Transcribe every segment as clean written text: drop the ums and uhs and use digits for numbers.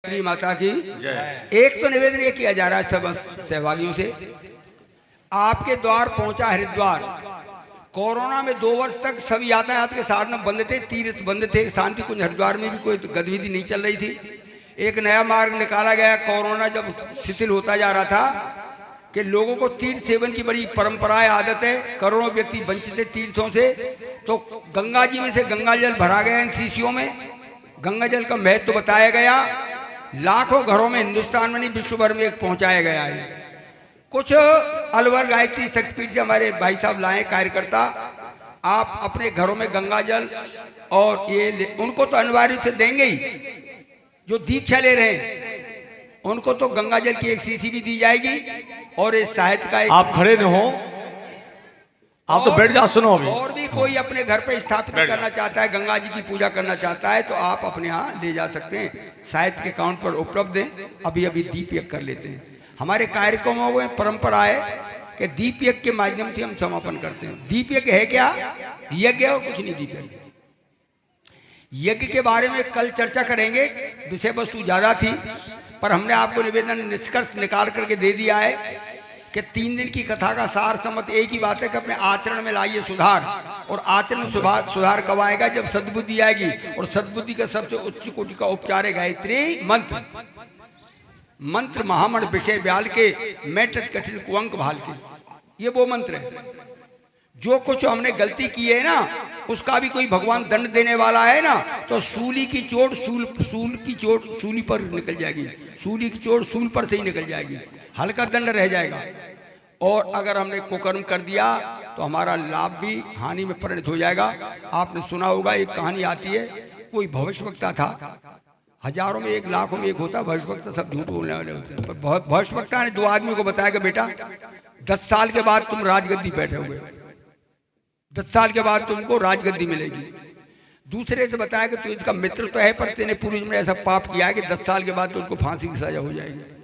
श्री माता की जय। एक तो निवेदन ये किया जा रहा है सब सहभागियों से, आपके द्वार पहुंचा हरिद्वार। कोरोना में 2 वर्ष तक सभी यातायात के साधन बंद थे, तीर्थ बंद थे, शांति कुंज हरिद्वार में भी कोई गतिविधि नहीं चल रही थी। एक नया मार्ग निकाला गया, कोरोना जब शिथिल होता जा रहा था कि लोगों को तीर्थ सेवन की बड़ी परंपराएं आदत है, करोड़ों व्यक्ति वंचित थे तीर्थों से, तो गंगा जी में से गंगा जल भरा गया इन शीशियों में। गंगा जल का महत्व बताया गया, लाखों घरों में हिंदुस्तान में नहीं विश्व भर में एक पहुंचाया गया है। कुछ अलवर गायत्री शक्तिपीठ से हमारे भाई साहब लाए कार्यकर्ता, आप अपने घरों में गंगा जल और ये उनको तो अनिवार्य से देंगे ही, जो दीक्षा ले रहे हैं उनको तो गंगा जल की एक शीशी भी दी जाएगी और इस साहित्य का आप खड़े न हो, आप तो बैठ जाओ, सुनो अभी। और भी कोई अपने घर पे स्थापित करना चाहता है, गंगा जी की पूजा करना चाहता है, तो आप अपने यहाँ ले जा सकते हैं, साहित्य के अकाउंट पर उपलब्ध है। अभी अभी दीप यज्ञ कर लेते हैं। हमारे कार्यक्रमों में परंपरा है कि दीप यज्ञ के माध्यम से हम समापन करते हैं। दीप यज्ञ है क्या? यज्ञ और कुछ नहीं। दीप यज्ञ यज्ञ के बारे में कल चर्चा करेंगे, विषय वस्तु ज्यादा थी, पर हमने आपको निवेदन निष्कर्ष निकाल करके दे दिया है कि 3 दिन की कथा का सार सम्मत एक ही बात है कि अपने आचरण में लाइए सुधार। और आचरण में सुधार कब आएगा? जब सद्बुद्धि आएगी। और सद्बुद्धि का सबसे उच्च कोटि का उपचार है गायत्री मंत्र। मंत्र महामण विषय ब्याल के, मैटत कठिन कुअंक भाल के, ये वो मंत्र है। जो कुछ हमने गलती की है ना, उसका भी कोई भगवान दंड देने वाला है ना, तो सूली की चोट सूल की चोट सूली पर निकल जाएगी, सूली की चोट सूल पर से ही निकल जाएगी, हल्का दंड रह जाएगा। और अगर हमने कुकर्म कर दिया तो हमारा लाभ भी हानि में परिणत हो जाएगा। आपने सुना होगा, एक कहानी आती है, कोई भविष्यवक्ता था, हजारों में एक, लाखों में एक होता भविष्यवक्ता, सब झूठ बोलने वाले होते हैं। पर भविष्यवक्ता ने 2 आदमी को बताया कि बेटा 10 साल के बाद तुम राजगद्दी बैठे हुए, 10 साल के बाद तुमको राजगद्दी मिलेगी। दूसरे से बताया कि तू इसका मित्र तो है, पर तेने पूर्व में ऐसा पाप किया है कि 10 साल के बाद तुमको फांसी की सजा हो जाएगी।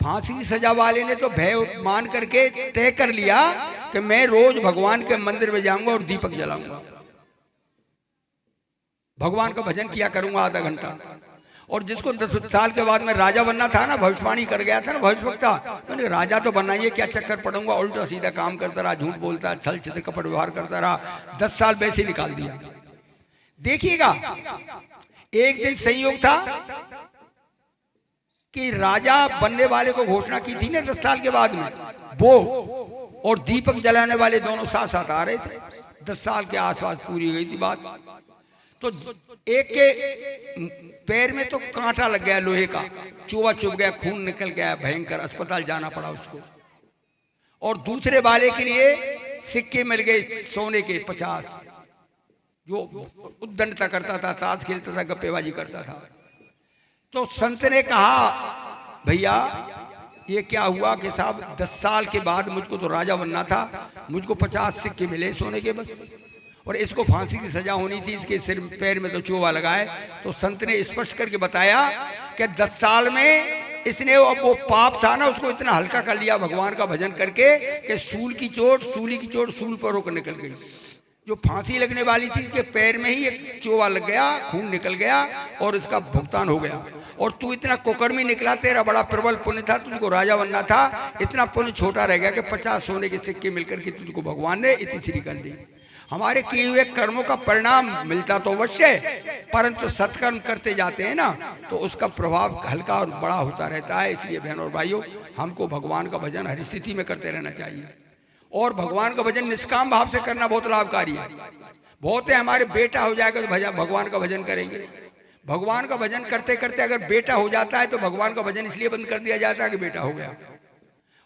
फांसी की सजा वाले ने तो भय मान करके तय कर लिया कि मैं रोज भगवान के मंदिर में जाऊंगा और दीपक जलाऊंगा, भगवान का भजन किया करूंगा आधा घंटा। और जिसको 10 साल के बाद में राजा बनना था ना, भविष्यवाणी कर गया था ना भविष्यवक्ता, मैंने राजा तो बनना ही, क्या चक्कर पड़ूंगा, उल्टा सीधा काम करता रहा, झूठ बोलता, छल छिद्र कपट व्यवहार करता रहा, 10 साल वैसे निकाल दिया। देखिएगा, एक दिन संयोग था कि राजा बनने वाले को घोषणा की थी ना 10 साल के बाद में, वो और दीपक जलाने वाले दोनों साथ साथ आ रहे थे। 10 साल के आसपास पूरी गई थी बात, तो एक के पैर में तो कांटा लग गया, लोहे का चुभा चुभ गया, खून निकल गया, भयंकर, अस्पताल जाना पड़ा उसको। और दूसरे वाले के लिए सिक्के मिल गए सोने के 50, जो उद्दंडता करता था, ताश खेलता था, गप्पेबाजी करता था। तो संत ने कहा, भैया ये क्या हुआ कि साहब 10 साल के बाद मुझको तो राजा बनना था, मुझको 50 सिक्के मिले सोने के बस, और इसको फांसी की सजा होनी थी, इसके सिर पैर में तो चोवा लगाए। तो संत ने स्पष्ट करके बताया कि 10 साल में इसने वो पाप था ना, उसको इतना हल्का कर लिया भगवान का भजन करके कि सूली की चोट सूल पर होकर निकल गई। जो फांसी लगने वाली थी कि पैर में ही एक चोवा लग गया, खून निकल गया और इसका भुगतान हो गया। और तू इतना कुकर्मी निकला, तेरा बड़ा प्रबल पुण्य था, तुझको राजा बनना था, इतना पुण्य छोटा रह गया कि 50 सोने के सिक्के मिलकर के तुझको भगवान ने इतनी श्री कर दी। हमारे किए हुए कर्मों का परिणाम मिलता तो अवश्य, परंतु सत्कर्म करते जाते हैं ना, तो उसका प्रभाव हल्का और बड़ा होता रहता है। इसलिए बहनों और भाइयों, हमको भगवान का भजन हर स्थिति में करते रहना चाहिए। और भगवान का भजन निष्काम भाव से करना बहुत लाभकारी है। बहुत है हमारे बेटा हो जाएगा तो भगवान का भजन करेंगे। भगवान का भजन करते करते अगर बेटा हो जाता है तो भगवान का भजन इसलिए बंद कर दिया जाता है कि बेटा हो गया।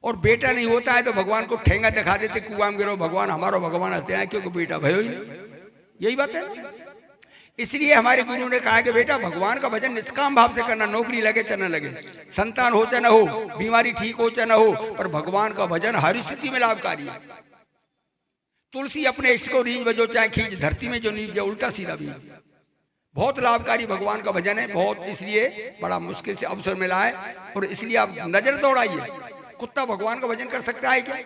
और बेटा नहीं होता है तो भगवान को ठेंगा दिखा देते, कुआं में गिरो भगवान, हमारा भगवान आते हैं, क्योंकि बेटा भयो ही नहीं। यही बात है। इसलिए हमारे गुरु ने कहा कि बेटा भगवान का भजन निष्काम भाव से करना, नौकरी लगे चाहे न लगे, संतान हो चाहे न हो, बीमारी ठीक हो चाहे न हो, पर भगवान का भजन हर स्थिति में लाभकारी है। तुलसी अपने इष्ट को रींज बजो चाहे खींच, धरती में जो नींव जाए उल्टा सीधा भी, बहुत लाभकारी भगवान का भजन है। बहुत, इसलिए बड़ा मुश्किल से अवसर मिला है, और इसलिए आप नजर दौड़ाइए। कुत्ता भगवान का भजन कर सकता है क्या?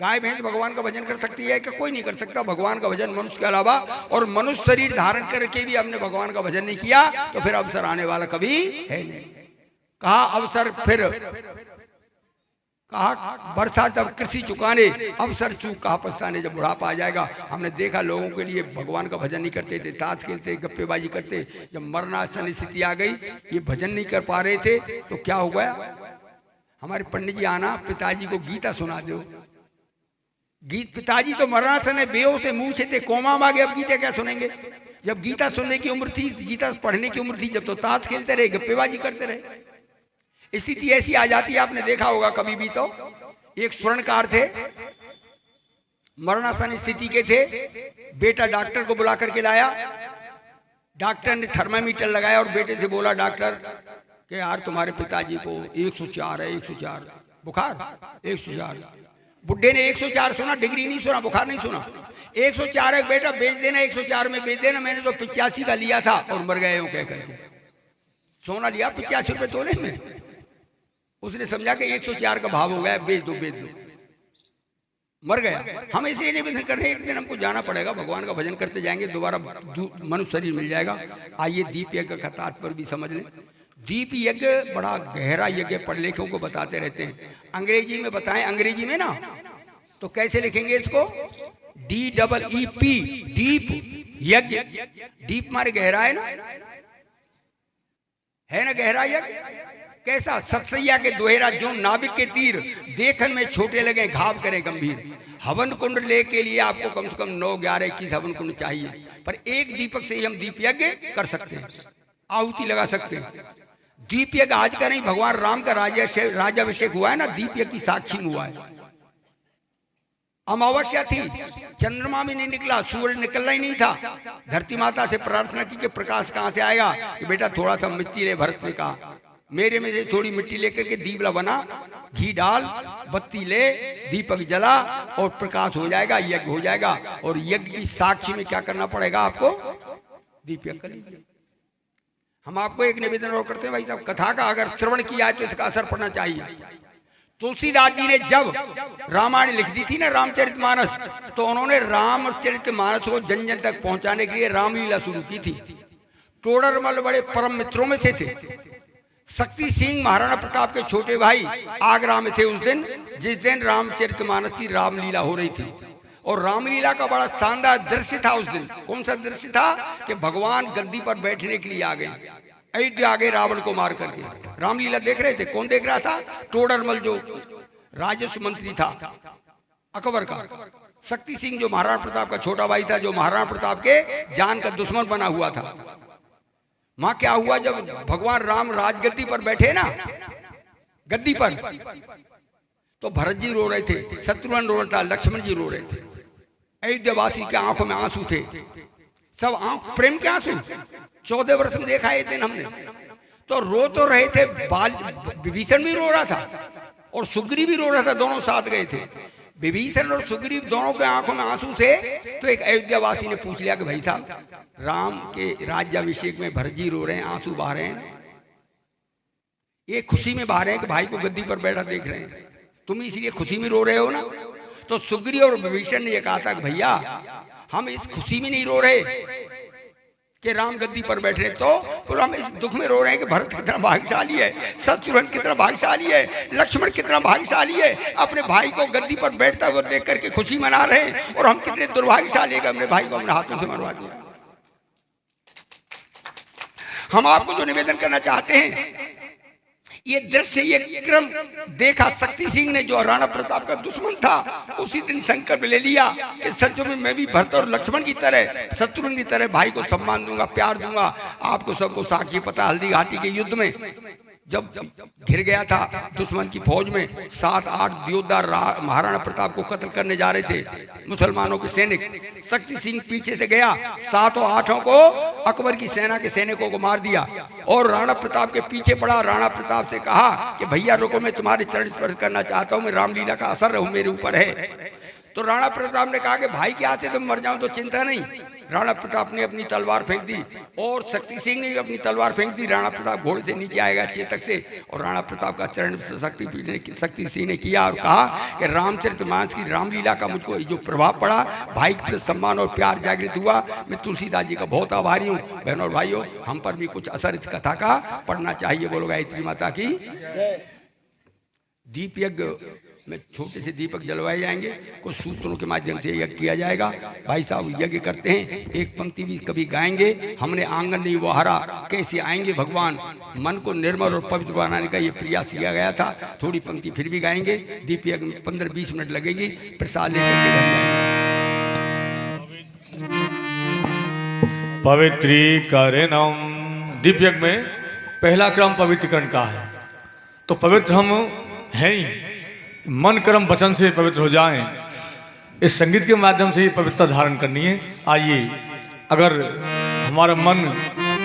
गाय भैंस भगवान का भजन कर सकती है कि कोई नहीं कर सकता भगवान का भजन मनुष्य के अलावा। और मनुष्य शरीर धारण करके भी हमने भगवान का भजन नहीं किया तो फिर अवसर आने वाला कभी है नहीं। कहा अवसर फिर कहा वर्षा जब कृषि चुकाने अवसर चूक कहा पछताने जब बुढ़ापा आ जाएगा। हमने देखा लोगों के लिए भगवान का भजन नहीं करते थे, ताश खेलते, गप्पेबाजी करते। जब मरणासन स्थिति आ गई, ये भजन नहीं कर पा रहे थे तो क्या हो गया। हमारे पंडित जी आना पिताजी को गीता सुना दो। गीत पिताजी तो मरणासन है, बेहोश से मुंह से थे, कोमा में आ गए, अब गीता क्या सुनेंगे। जब गीता सुनने की उम्र थी, गीता पढ़ने की उम्र थी, जब तो ताश खेलते रहे, गप्पेबाजी करते रहे। स्थिति ऐसी आ जाती है, आपने देखा होगा कभी भी। तो एक स्वर्णकार थे, मरणासन स्थिति के थे। बेटा डॉक्टर को बुला करके लाया, डॉक्टर ने थर्मामीटर लगाया और बेटे से बोला डॉक्टर कि यार तुम्हारे पिताजी को 104 है, 104 बुखार 104। बुढ़े ने 104 सुना, डिग्री नहीं सुना, बुखार नहीं सुना। 104 है बेटा, बेच देना, 104 में बेच देना, मैंने तो 85 का लिया था और मर गए हो कह करके। सोना लिया 85 रुपए तोले में। उसने समझा कि 104 का भाव हो गया, बेच दो बेच दो, मर गया। हम इसलिए निवेदन कर रहे हैं, एक दिन हमको जाना पड़ेगा, भगवान का भजन करते जाएंगे, दोबारा मनुष्य शरीर मिल जाएगा। आइए दीप यज्ञ का तात्पर्य भी समझ लें। दीप यज्ञ बड़ा गहरा यज्ञ, पढ़ लेखों को बताते रहते हैं। अंग्रेजी में बताएं, अंग्रेजी में ना तो कैसे लिखेंगे इसको, DEEP, दीप यज्ञ। दीप मारे गहरा है ना गहरा यज्ञ। कैसा सतसैया के दोहरा जो नाविक के तीर देखन में छोटे लगे घाव करे गंभीर। हवन कुंड ले के लिए आपको कम से कम 9, 11, 21 हवन कुंड चाहिए, पर एक दीपक से ही हम दीप यज्ञ कर सकते हैं, आहुति लगा सकते हैं। दीप यज्ञ आज का नहीं, भगवान राम का राजाभिषेक हुआ है ना, दीप यज्ञ की साक्षी में हुआ है। अमावस्या थी, चंद्रमा भी नहीं निकला, सूरज निकलना ही नहीं था। धरती माता से प्रार्थना की कि प्रकाश कहां से आएगा। कि बेटा थोड़ा सा मिट्टी ले, भरत से कहा मेरे में से थोड़ी मिट्टी लेकर के दीपला बना, घी डाल, बत्ती ले, दीपक जला और प्रकाश हो जाएगा, यज्ञ हो जाएगा। और यज्ञ की साक्षी में क्या करना पड़ेगा आपको, दीप यज्ञ करिए। हम आपको एक निवेदन और करते हैं भाई साहब, कथा का अगर श्रवण किया तो इसका असर पड़ना चाहिए। तुलसीदास जी ने जब रामायण लिख दी थी ना, रामचरितमानस, तो उन्होंने रामचरितमानस को जन जन तक पहुंचाने के लिए रामलीला शुरू की थी। टोडरमल बड़े परम मित्रों में से थे। शक्ति सिंह महाराणा प्रताप के छोटे भाई आगरा में थे उस दिन, जिस दिन रामचरितमानस की रामलीला हो रही थी। और रामलीला का बड़ा शानदार दृश्य था उस दिन। कौन सा दृश्य था कि भगवान गद्दी पर बैठने के लिए आ गए, अयोध्या आ गए रावण को मार करके। रामलीला देख रहे थे। कौन देख रहा था, टोडरमल जो राजस्व मंत्री था अकबर का। शक्ति सिंह जो महाराणा प्रताप का छोटा भाई था, जो महाराणा प्रताप के जान का दुश्मन बना हुआ था। मां क्या हुआ, जब भगवान राम राजगद्दी पर बैठे ना, गद्दी पर, तो भरत जी रो रहे थे, शत्रुघ्न रो रहा था, लक्ष्मण जी रो रहे थे। अयोध्यावासी के आंखों में आंसू थे, सब आंख प्रेम के आंसू। 14 वर्ष में देखा ये दिन हमने। तो रो तो रहे थे, विभीषण भी रो रहा था और सुग्रीव भी रो रहा था, दोनों साथ गए थे। विभीषण और सुग्रीव दोनों के आंखों में आंसू थे। तो एक अयोध्यावासी ने पूछ लिया कि भाई साहब, राम के राज्याभिषेक में भरत जी रो रहे हैं, आंसू बहा रहे हैं, ये खुशी में बहा रहे हैं कि भाई को गद्दी पर बैठा देख रहे हैं, तुम इसलिए खुशी में रो रहे हो ना। तो सुग्रीव और विभीषण ने यह कहा था कि भैया हम इस खुशी में नहीं रो रहे कि राम गद्दी पर बैठ रहे, तो बोलो हम इस दुख में रो रहे हैं कि भरत कितना भाग्यशाली है, शत्रुघ्न कितना भाग्यशाली है, लक्ष्मण कितना भाग्यशाली है, अपने भाई को गद्दी पर बैठता हुआ देख करके खुशी मना रहे हैं। और हम कितने दुर्भाग्यशाली है कि अपने भाई को अपने हाथों से मरवा दिया। हम आपको जो निवेदन करना चाहते हैं, ये दृश्य, ये क्रम देखा। शक्ति सिंह ने जो राणा प्रताप का दुश्मन था, उसी दिन संकल्प ले लिया कि सच में मैं भी भरत और लक्ष्मण की तरह, शत्रुघ्न की तरह भाई को सम्मान दूंगा, प्यार दूंगा। आपको सबको साक्षी पता, हल्दी घाटी के युद्ध में जब घिर गया था दुश्मन की फौज में, 7-8 योद्धा महाराणा प्रताप को कत्ल करने जा रहे थे, मुसलमानों के सैनिक। शक्ति सिंह पीछे से गया, 7-8 को अकबर की सेना के सैनिकों को मार दिया और राणा प्रताप के पीछे पड़ा। राणा प्रताप से कहा कि भैया रुको, मैं तुम्हारे चरण स्पर्श करना चाहता हूं, मैं रामलीला का असर रहूं मेरे ऊपर है। तो राणा प्रताप ने कहा कि भाई के हाथ से तुम मर जाओ तो चिंता नहीं। राणा प्रताप ने अपनी तलवार फेंक दी और शक्ति सिंह ने भी अपनी तलवार फेंक दी। राणा प्रताप घोड़े से नीचे आएगा चेतक से, और राणा प्रताप का चरण शक्ति सिंह ने किया और कहा कि रामचरितमानस की रामलीला का मुझको जो प्रभाव पड़ा, भाई के प्रति सम्मान और प्यार जागृत हुआ। मैं तुलसीदास जी का बहुत आभारी हूँ। बहनों और भाइयों, हम पर भी कुछ असर इस कथा का पड़ना चाहिए। बोलो गायत्री माता की। दीप यज्ञ में छोटे से दीपक जलवाए जाएंगे, कुछ सूत्रों के माध्यम से यज्ञ किया जाएगा। भाई साहब यज्ञ करते हैं, एक पंक्ति भी कभी गाएंगे, हमने आंगन नहीं बहारा कैसे आएंगे भगवान, मन को निर्मल और पवित्र बनाने का ये प्रयास किया गया था। थोड़ी पंक्ति फिर भी गाएंगे। दीप यज्ञ में 15-20 मिनट लगेगी, प्रसाद लेकर के घर जाएंगे। पवित्रीकरणम। दीप यज्ञ में पहला क्रम पवित्रीकरण का है। तो पवित्र हम हैं ही, मन कर्म वचन से पवित्र हो जाएं। इस संगीत के माध्यम से ये पवित्रता धारण करनी है। आइए, अगर हमारा मन,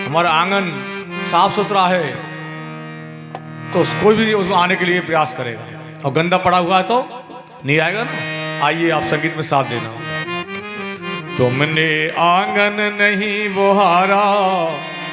हमारा आंगन साफ सुथरा है तो कोई भी उसमें आने के लिए प्रयास करेगा, और गंदा पड़ा हुआ है तो नहीं आएगा ना। आइए आप संगीत में साथ देना। तुमने आंगन नहीं बुहारा,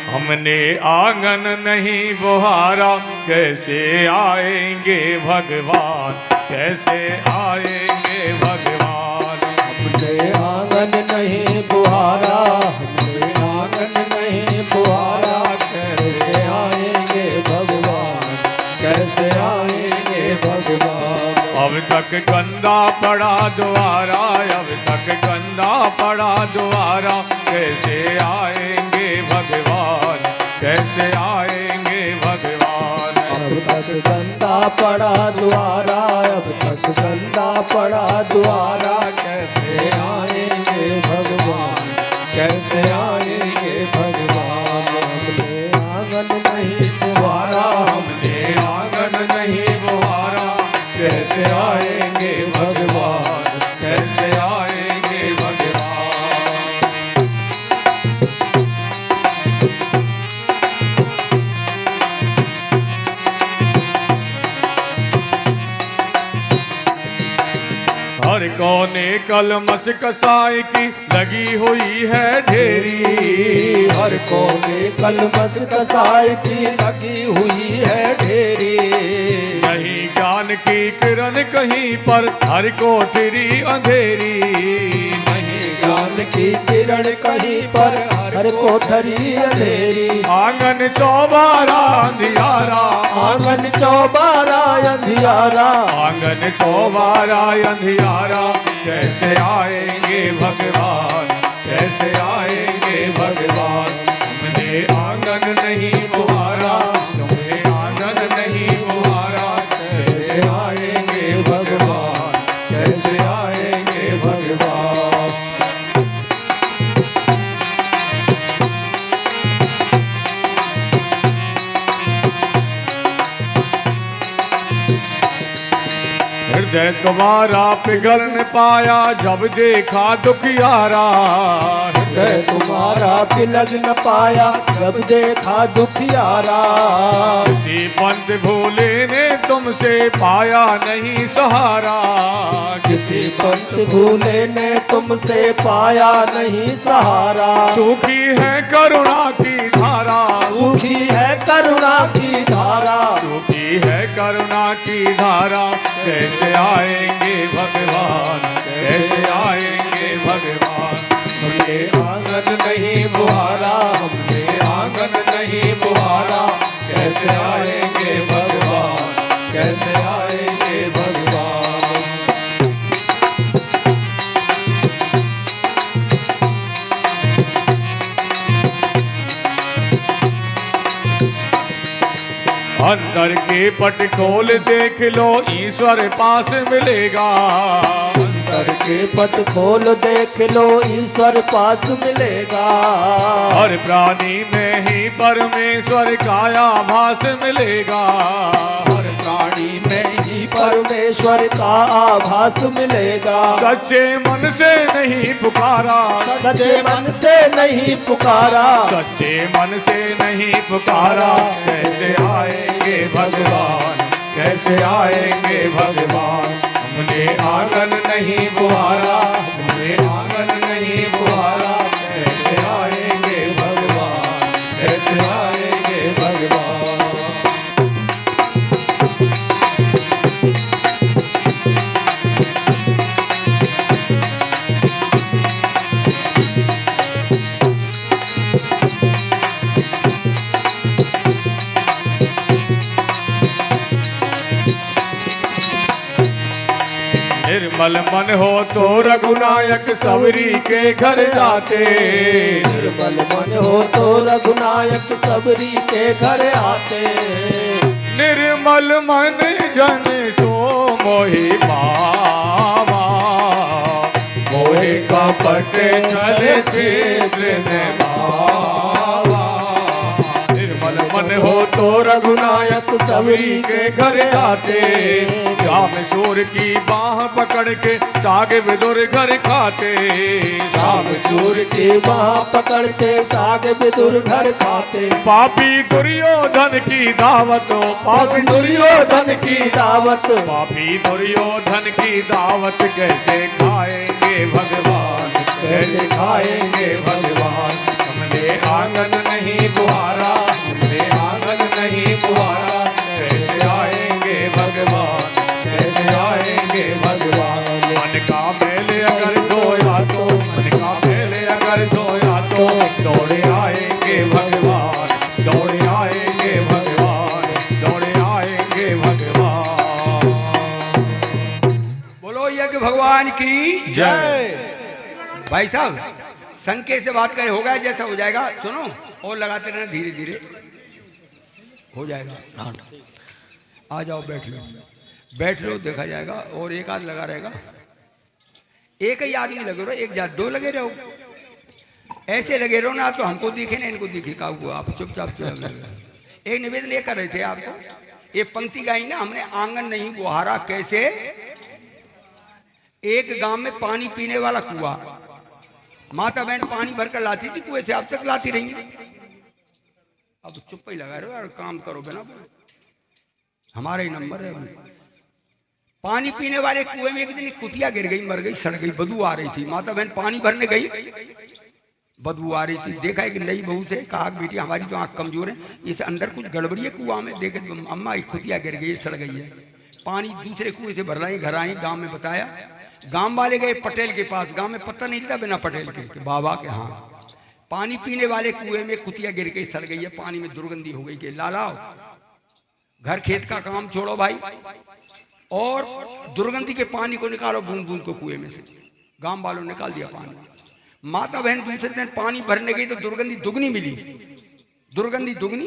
हमने आंगन नहीं बुहारा, कैसे आएंगे भगवान, कैसे आएंगे भगवान। हमने आंगन नहीं बुहारा, हमने आंगन नहीं बुहारा, कैसे आएंगे भगवान, कैसे आएंगे भगवान। अब तक गंदा पड़ा द्वारा, अब तक गंदा पड़ा द्वारा, कैसे आएंगे भगवान, कैसे आएंगे भगवान। अब तक गंदा पड़ा द्वारा, अब तक गंदा पड़ा द्वारा, कैसे आएंगे भगवान, कैसे आएंगे भगवान। हमने आंगन नहीं बुहारा, हमने आंगन नहीं बुहारा, कैसे आएंगे भगवान, कैसे आएंगे भगवान। हर कोने कलमस कसाई की लगी हुई है ढेरी, हर कोने कलमस कसाई की लगी हुई है ढेरी। कहीं ज्ञान की किरण कहीं पर हर कोठरी अंधेरी, नहीं ज्ञान की किरण कहीं पर हर कोठरी अंधेरी। आंगन चौबारा अंधियारा, आंगन चौबारा अंधियारा, आंगन चौबारा अंधियारा, कैसे आएंगे भगवान, कैसे आएंगे भगवान। हमने आंगन नहीं बुहारा, तुमने आंगन नहीं बुहारा, कैसे आएंगे भगवान, कैसे आएंगे भगवान। हृदय तुम्हारा पिघल न पाया जब देखा दुखियारा, हृदय तुम्हारा पिलग न पाया जब देखा दुखियारा। किसी पंथ भोले ने तुमसे पाया नहीं सहारा, किसी पंथ भूले ने तुमसे पाया नहीं सहारा। सूखी है करुणा की धारा, सूखी है करुणा की धारा, सूखी है करुणा की धारा, कैसे आएंगे भगवान, कैसे आएंगे भगवान। हमने आंगन नहीं बुहारा, हमने आंगन नहीं बुहारा, कैसे आएंगे भगवान, कैसे आएंगे भगवान। अंदर के पट खोल देख लो ईश्वर पास मिलेगा, अंदर के पट खोल देख लो ईश्वर पास मिलेगा। हर प्राणी में ही परमेश्वर का आभास मिलेगा, हर प्राणी में ही परमेश्वर का आभास मिलेगा। सच्चे मन से नहीं पुकारा, सच्चे मन से नहीं पुकारा, सच्चे मन से नहीं पुकारा, कैसे आएंगे भगवान, कैसे आएंगे भगवान। हमने हमरे आंगन नहीं बुहारा, हमरे आंगन नहीं बुहारा, कैसे आएंगे भगवान, कैसे आएंगे भगवान। निर्मल मन हो तो रघुनायक सबरी के घर जाते, निर्मल मन हो तो रघुनायक सबरी के घर आते। निर्मल मन जन सो मोहि पावा, मोहि कपट छल छिद्र में भावा। निर्मल मन हो तो रघुनायक सबरी के घर जाते, शाम सूर की बाह पकड़ के साग विदुर घर खाते, शाम सूर की बाह पकड़ के साग विदुर घर खाते। पापी दुर्योधन की दावत, पापी दुर्योधन की दावत, पापी दुर्योधन की दावत कैसे खाएंगे भगवान, कैसे खाएंगे भगवान। हमने आंगन नहीं बुहारा, हमने आंगन नहीं बुहारा, कैसे आएंगे भगवान, कैसे आएंगे भगवान। मन का मेल अगर धोया तो, मन का मेल अगर धोया तो, दौड़े आएंगे भगवान, दौड़े आएंगे भगवान, दौड़े आएंगे भगवान। बोलो यज्ञ भगवान की जय। भाई साहब संके से बात करें, हो गया जैसा हो जाएगा। सुनो और लगाते रहना, धीरे धीरे हो जाएगा। आ जाओ, बैठ लो, बैठ लो, देखा जाएगा। और एक आध लगा रहेगा, एक ही आदमी लगे रहो, एक जात दो लगे रहो। ऐसे लगे रहो ना तो हमको दिखे ना इनको दिखे, का हुआ आप चुपचाप चुप। एक निवेदन ये कर रहे थे आपको, ये पंक्ति गाई ना हमने, आंगन नहीं बुहारा कैसे। एक गांव में पानी पीने वाला कुआं, माता बहन पानी भरकर लाती थी कुएं से, अब तक लाती रही। अब चुप ही लगा रहे हो यार, काम करो बिना, हमारा ही नंबर है अभी। पानी पीने वाले कुएं में एक दिन कुतिया गिर गई, मर गई, सड़ गई, बदबू आ रही थी। माता बहन पानी भरने गई, बदबू आ रही थी। देखा एक नई बहू से, कहा बेटी हमारी जो आंख कमजोर है, इस अंदर कुछ गड़बड़ी है कुआं में। देखे अम्मा एक कुतिया गिर गई, सड़ गई है। पानी दूसरे कुएं से भर लाई, घर आई, गाँव में बताया। गांव वाले गए पटेल के पास, गांव में पता नहीं था बिना पटेल के बाबा के। हाँ, पानी पीने वाले कुएं में कुतिया गिर के सड़ गई है, पानी में दुर्गंधी हो गई। के लाला घर खेत का काम छोड़ो भाई, और दुर्गंधी के पानी को निकालो बूंद बूंद को कुएं में से। गांव वालों ने निकाल दिया पानी। माता बहन दूसरे दिन पानी भरने गई तो दुर्गंधी दुगनी मिली, दुर्गंधी दुगनी।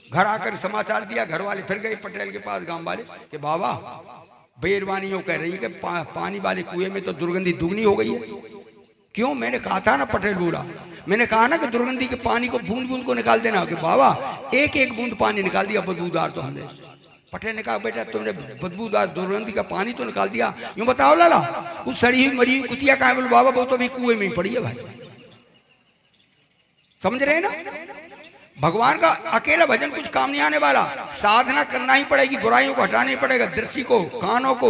घर आकर समाचार दिया, घर वाले फिर गए पटेल के पास, गांव वाले के बाबा बेरवानी यूं कह रही है कि पानी वाले कुएं में तो दुर्गंधी दुगनी हो गई है। क्यों? मैंने कहा था ना, पटेल बोला, मैंने कहा ना कि दुर्गंधी के पानी को बूंद बूंद को निकाल देना। कि बाबा एक एक बूंद पानी निकाल दिया बदबूदार तो हमने। पटेल ने कहा बेटा तुमने बदबूदार दुर्गंधी का पानी तो निकाल दिया, यूं बताओ लाला उस सड़ी हुई मरी हुई कुतिया कहाँ है? बोले बाबा वो तो अभी कुएं में ही पड़ी है भाई। समझ रहे हैं ना? भगवान का अकेला भजन कुछ काम नहीं आने वाला, साधना करना ही पड़ेगी, बुराइयों को हटाना ही पड़ेगा। दृष्टि को, कानों को,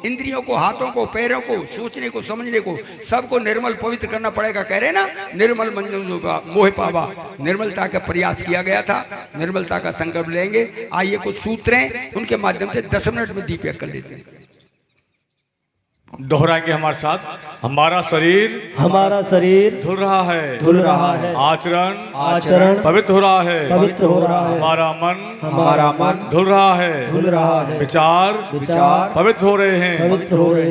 इंद्रियों को, हाथों को, पैरों को, सोचने को, समझने को, सबको निर्मल पवित्र करना पड़ेगा। कह रहे ना निर्मल मंजन मोह पावा, निर्मलता का प्रयास किया गया था, निर्मलता का संकल्प लेंगे। आइए कुछ सूत्र हैं, उनके माध्यम से 10 मिनट में दीप कर लेते हैं। दोहराएंगे हमारे साथ। हमारा शरीर धुल रहा है, आचरण पवित्र हो रहा है, हमारा मन धुल रहा है, विचार पवित्र हो रहे हैं,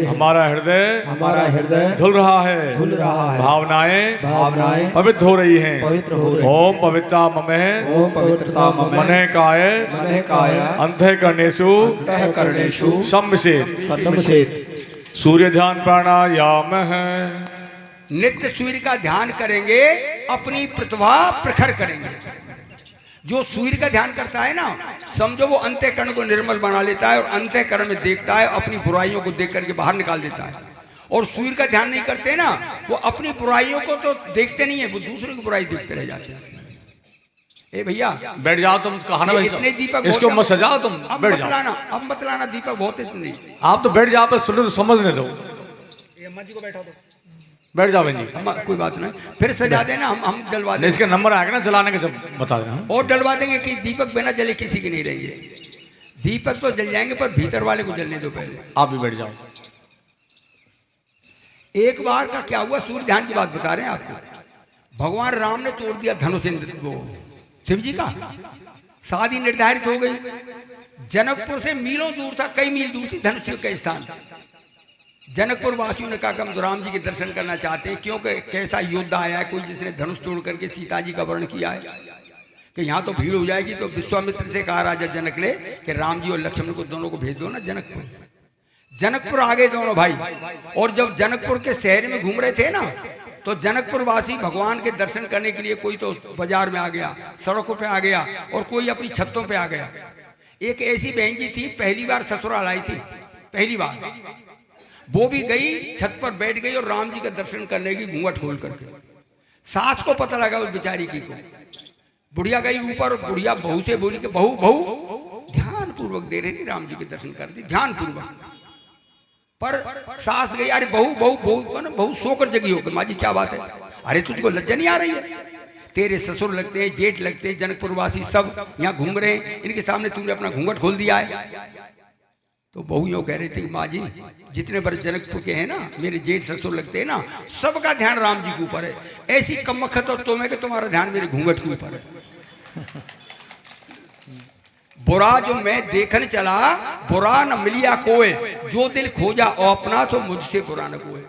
हमारा हृदय धुल रहा है, भावनाएं पवित्र हो रही हैं। ओम पवित्रता ममः मनः काय अंतःकरणेषु संविशेत। सूर्य ध्यान प्राणायाम है। नित्य सूर्य का ध्यान करेंगे, अपनी प्रतिभा प्रखर करेंगे। जो सूर्य का ध्यान करता है ना, समझो वो अंतःकरण को निर्मल बना लेता है और अंतःकरण में देखता है, अपनी बुराइयों को देख करके बाहर निकाल देता है। और सूर्य का ध्यान नहीं करते ना, वो अपनी बुराइयों को तो देखते नहीं है, वो दूसरों की बुराई देखते रह जाते हैं। ए भैया बैठ जाओ तुम, कहाना ये भाई इतने दीपक साहब, इसको बहुत- मत सजाओ तुम, अब बैठ मत जाओ। लाना, अब मत लाना दीपक बहुत इतने। आप तो बैठ जाओ, पर सुनो तो समझने दो। बैठ जाओ बहन जी। कोई बात नहीं, फिर सजा देना, हम जलवा नहीं, देंगे इसका नंबर आएगा ना चलाने के, जब बता देना। और डलवा देंगे कि दीपक बिना जले किसी के नहीं रहेंगे। दीपक तो जल जाएंगे पर भीतर वाले को जलने दो पहले। आप भी बैठ जाओ। एक बार का क्या हुआ, सूर्य ध्यान की बात बता रहे हैं आपको। भगवान राम ने तोड़ दिया धनुष वो शिव जी का, शादी निर्धारित हो गई। जनकपुर से मीलों दूर था, कई मील दूर थी धनुष का स्थान। जनकपुर वासियों ने कहा कि हम तो राम जी के दर्शन करना चाहते हैं, क्योंकि कैसा योद्धा आया है, कोई जिसने धनुष तोड़ करके सीता जी का वर्ण किया है, कि यहाँ तो भीड़ हो जाएगी। तो विश्वामित्र से कहा राजा जनक ने कि राम जी और लक्ष्मण को दोनों को भेज दो ना जनकपुर। जनकपुर आ गए दोनों भाई, और जब जनकपुर के शहर में घूम रहे थे ना, तो जनकपुर वासी भगवान के दर्शन करने के लिए कोई तो बाजार में आ गया, सड़कों पे आ गया, और कोई अपनी छतों पे आ गया। एक ऐसी बहन जी थी, पहली बार ससुराल आई थी, पहली बार वो भी गई, छत पर बैठ गई और राम जी का दर्शन करने की घूंघट खोल करके। सास को पता लगा उस बेचारी की को, बुढ़िया गई ऊपर, बुढ़िया बहू से बोली कि बहू बहू ध्यान पूर्वक दे रही थी, राम जी के दर्शन कर दी ध्यान पूर्वक। पर सास गई, अरे बहू बहू बहू बहू सोकर जगी होकर, माँ जी क्या बात है, अरे तुझको लज्जा नहीं आ रही है, तेरे ससुर लगते हैं, जेठ लगते हैं, जनकपुर वासी सब यहाँ घूम रहे हैं, इनके सामने तुमने अपना घूंघट खोल दिया है। तो बहू यूँ कह रही थी, माँ जी जितने बड़े जनकपुर के हैं ना, मेरे जेठ ससुर लगते हैं ना, सबका ध्यान राम जी के ऊपर है। ऐसी कमबख्त और तुम्हें कि तुम्हारा ध्यान मेरे घूंघट के ऊपर है। बुरा जो मैं देखने चला, बुरा न मिलिया कोई, जो दिल खोजा और अपना तो मुझसे बुरा न कोई।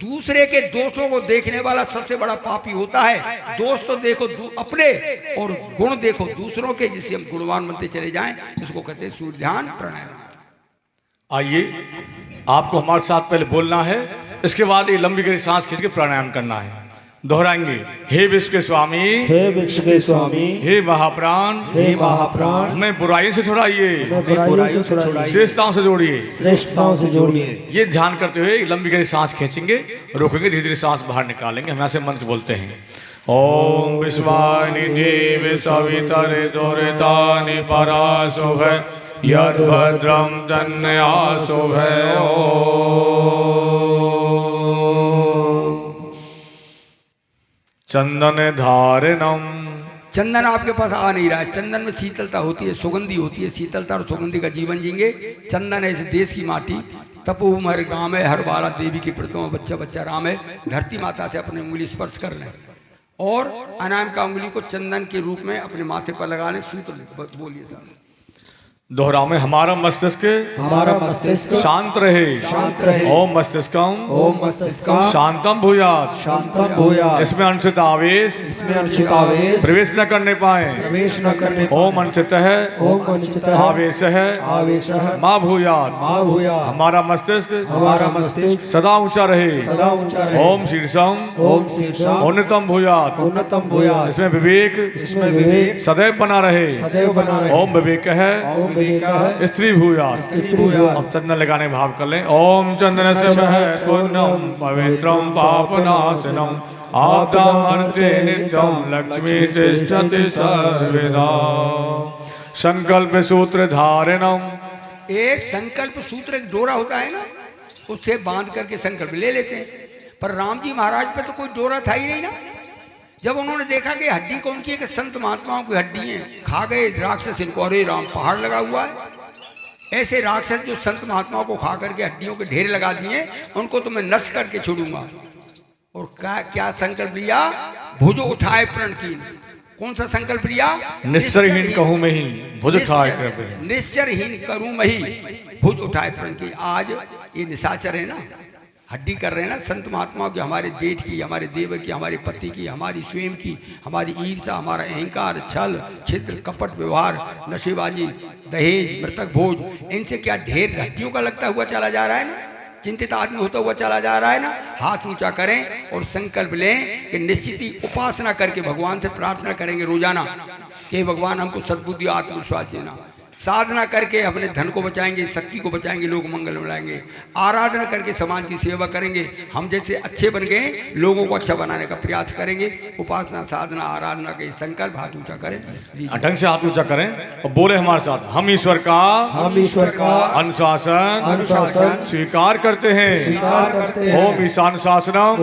दूसरे के दोषों को देखने वाला सबसे बड़ा पापी होता है। दोष तो देखो अपने, और गुण देखो दूसरों के, जिससे हम गुणवान बनते चले जाएं, उसको कहते हैं सूर्य ध्यान प्राणायाम। आइए, आपको हमारे साथ पहले बोलना है, इसके बाद ये लंबी गहरी सांस खींच के प्राणायाम करना है। दोहराएंगे, हे विश्व के स्वामी, हे विश्व के स्वामी, हे महाप्राण, हे महाप्राण, हमें बुराई से छुड़ाइए, बुराइयों से छुड़ाइए, श्रेष्ठताओं से जोड़िए, श्रेष्ठताओं से जोड़िए। ये ध्यान करते हुए लंबी गहरी सांस खींचेंगे, रोकेंगे, धीरे धीरे सांस बाहर निकालेंगे। हम ऐसे मंत्र बोलते हैं, ओम विश्वानि देव सवितरे दुरितानि पराशुभे यद भद्रम तन्नयाशुभे। चंदन धारिणम, चंदन आपके पास आ नहीं रहा है। चंदन में शीतलता होती है, सुगंधी होती है, शीतलता और सुगंधी का जीवन जीएंगे। चंदन है इस देश की माटी, तपोभूमि हर गाँव है, हर बाला देवी की प्रतिमा, बच्चा बच्चा राम है। धरती माता से अपनी उंगली स्पर्श कर लें और अनाम का उंगली को चंदन के रूप में अपने माथे पर लगा लें। सूत्र बोलिए साहब। दोहराव में, हमारा मस्तिष्क शांत रहे, शांत रहे। ओम मस्तिष्कम, ओम मस्तिष्कम शांतम भूयात्, शांतम भूयात्, इसमें अनुचित आवेश इसमें अनुचित आवेश प्रवेश न करने पाए। प्रवेश न करने पाए। ओम अनुचित है, ओम अनुचित आवेश है, आवेश माँ भूयात्, माँ भूयात्, हमारा मस्तिष्क हमारा मस्तिष्क सदा ऊंचा रहे। सदा ऊंचा रहे। ओम शीर्षम, ओम शीर्षम उन्नतम भूयात्, उन्नतम भूयात्, इसमें विवेक इसमें विवेक सदैव बना रहे। सदैव बना रहे। ओम विवेक है, ओम विवेक है, स्त्री भूयात्। स्त्री भूयात्। अब चंदन लगाने भाव कर लें, ओम चंदन से महत् पुण्यम पवित्रम पापनाशनम आपदामर्ते नित्यम लक्ष्मी तिष्ठति सर्वदा। संकल्प सूत्र धारिणम, एक संकल्प सूत्र, एक डोरा होता है ना, उससे बांध करके संकल्प ले लेते हैं। पर राम जी महाराज पे तो कोई डोरा था ही नहीं ना। जब उन्होंने देखा कि हड्डी कौन की है, कि संत महात्माओं की हड्डी है, खा गए राक्षस इनको, अरे राम पहाड़ लगा हुआ है। ऐसे राक्षस जो संत महात्माओं को खा करके हड्डियों के ढेर लगा दिए, उनको तो मैं नष्ट करके छोड़ूंगा। और क्या संकल्प लिया, भुज उठाए प्रण की। कौन सा संकल्प लिया, निश्चरहीन कहूँ में ही भुज उठाए कृपया। निश्चरहीन करूं मैं ही भुज उठाए प्रण की। आज ये निशाचर है ना, हड्डी कर रहे हैं ना संत महात्माओं की, हमारे जेठ की, हमारे देवर की, हमारे पति की, हमारी स्वयं की, हमारी ईर्षा, हमारा अहंकार, छल छिद्र कपट व्यवहार, नशेबाजी, दहेज, मृतक भोज, इनसे क्या ढेर हड्डियों का लगता हुआ चला जा रहा है ना। चिंतित आदमी होता हुआ चला जा रहा है ना। हाथ ऊंचा करें और संकल्प लें कि निश्चित ही उपासना करके भगवान से प्रार्थना करेंगे रोजाना कि भगवान हमको सद्बुद्धि आत्मविश्वास देना। साधना करके अपने धन को बचाएंगे, शक्ति को बचाएंगे, लोग मंगल बनाएंगे। आराधना करके समाज की सेवा करेंगे, हम जैसे अच्छे बन गए लोगों को अच्छा बनाने का प्रयास करेंगे। उपासना साधना आराधना के संकल्प हाथ ऊंचा करें, ढंग से हाथ ऊंचा करें और बोले हमारे साथ, हम ईश्वर का अनुशासन स्वीकार करते हैं। ओम ईशानुशासनम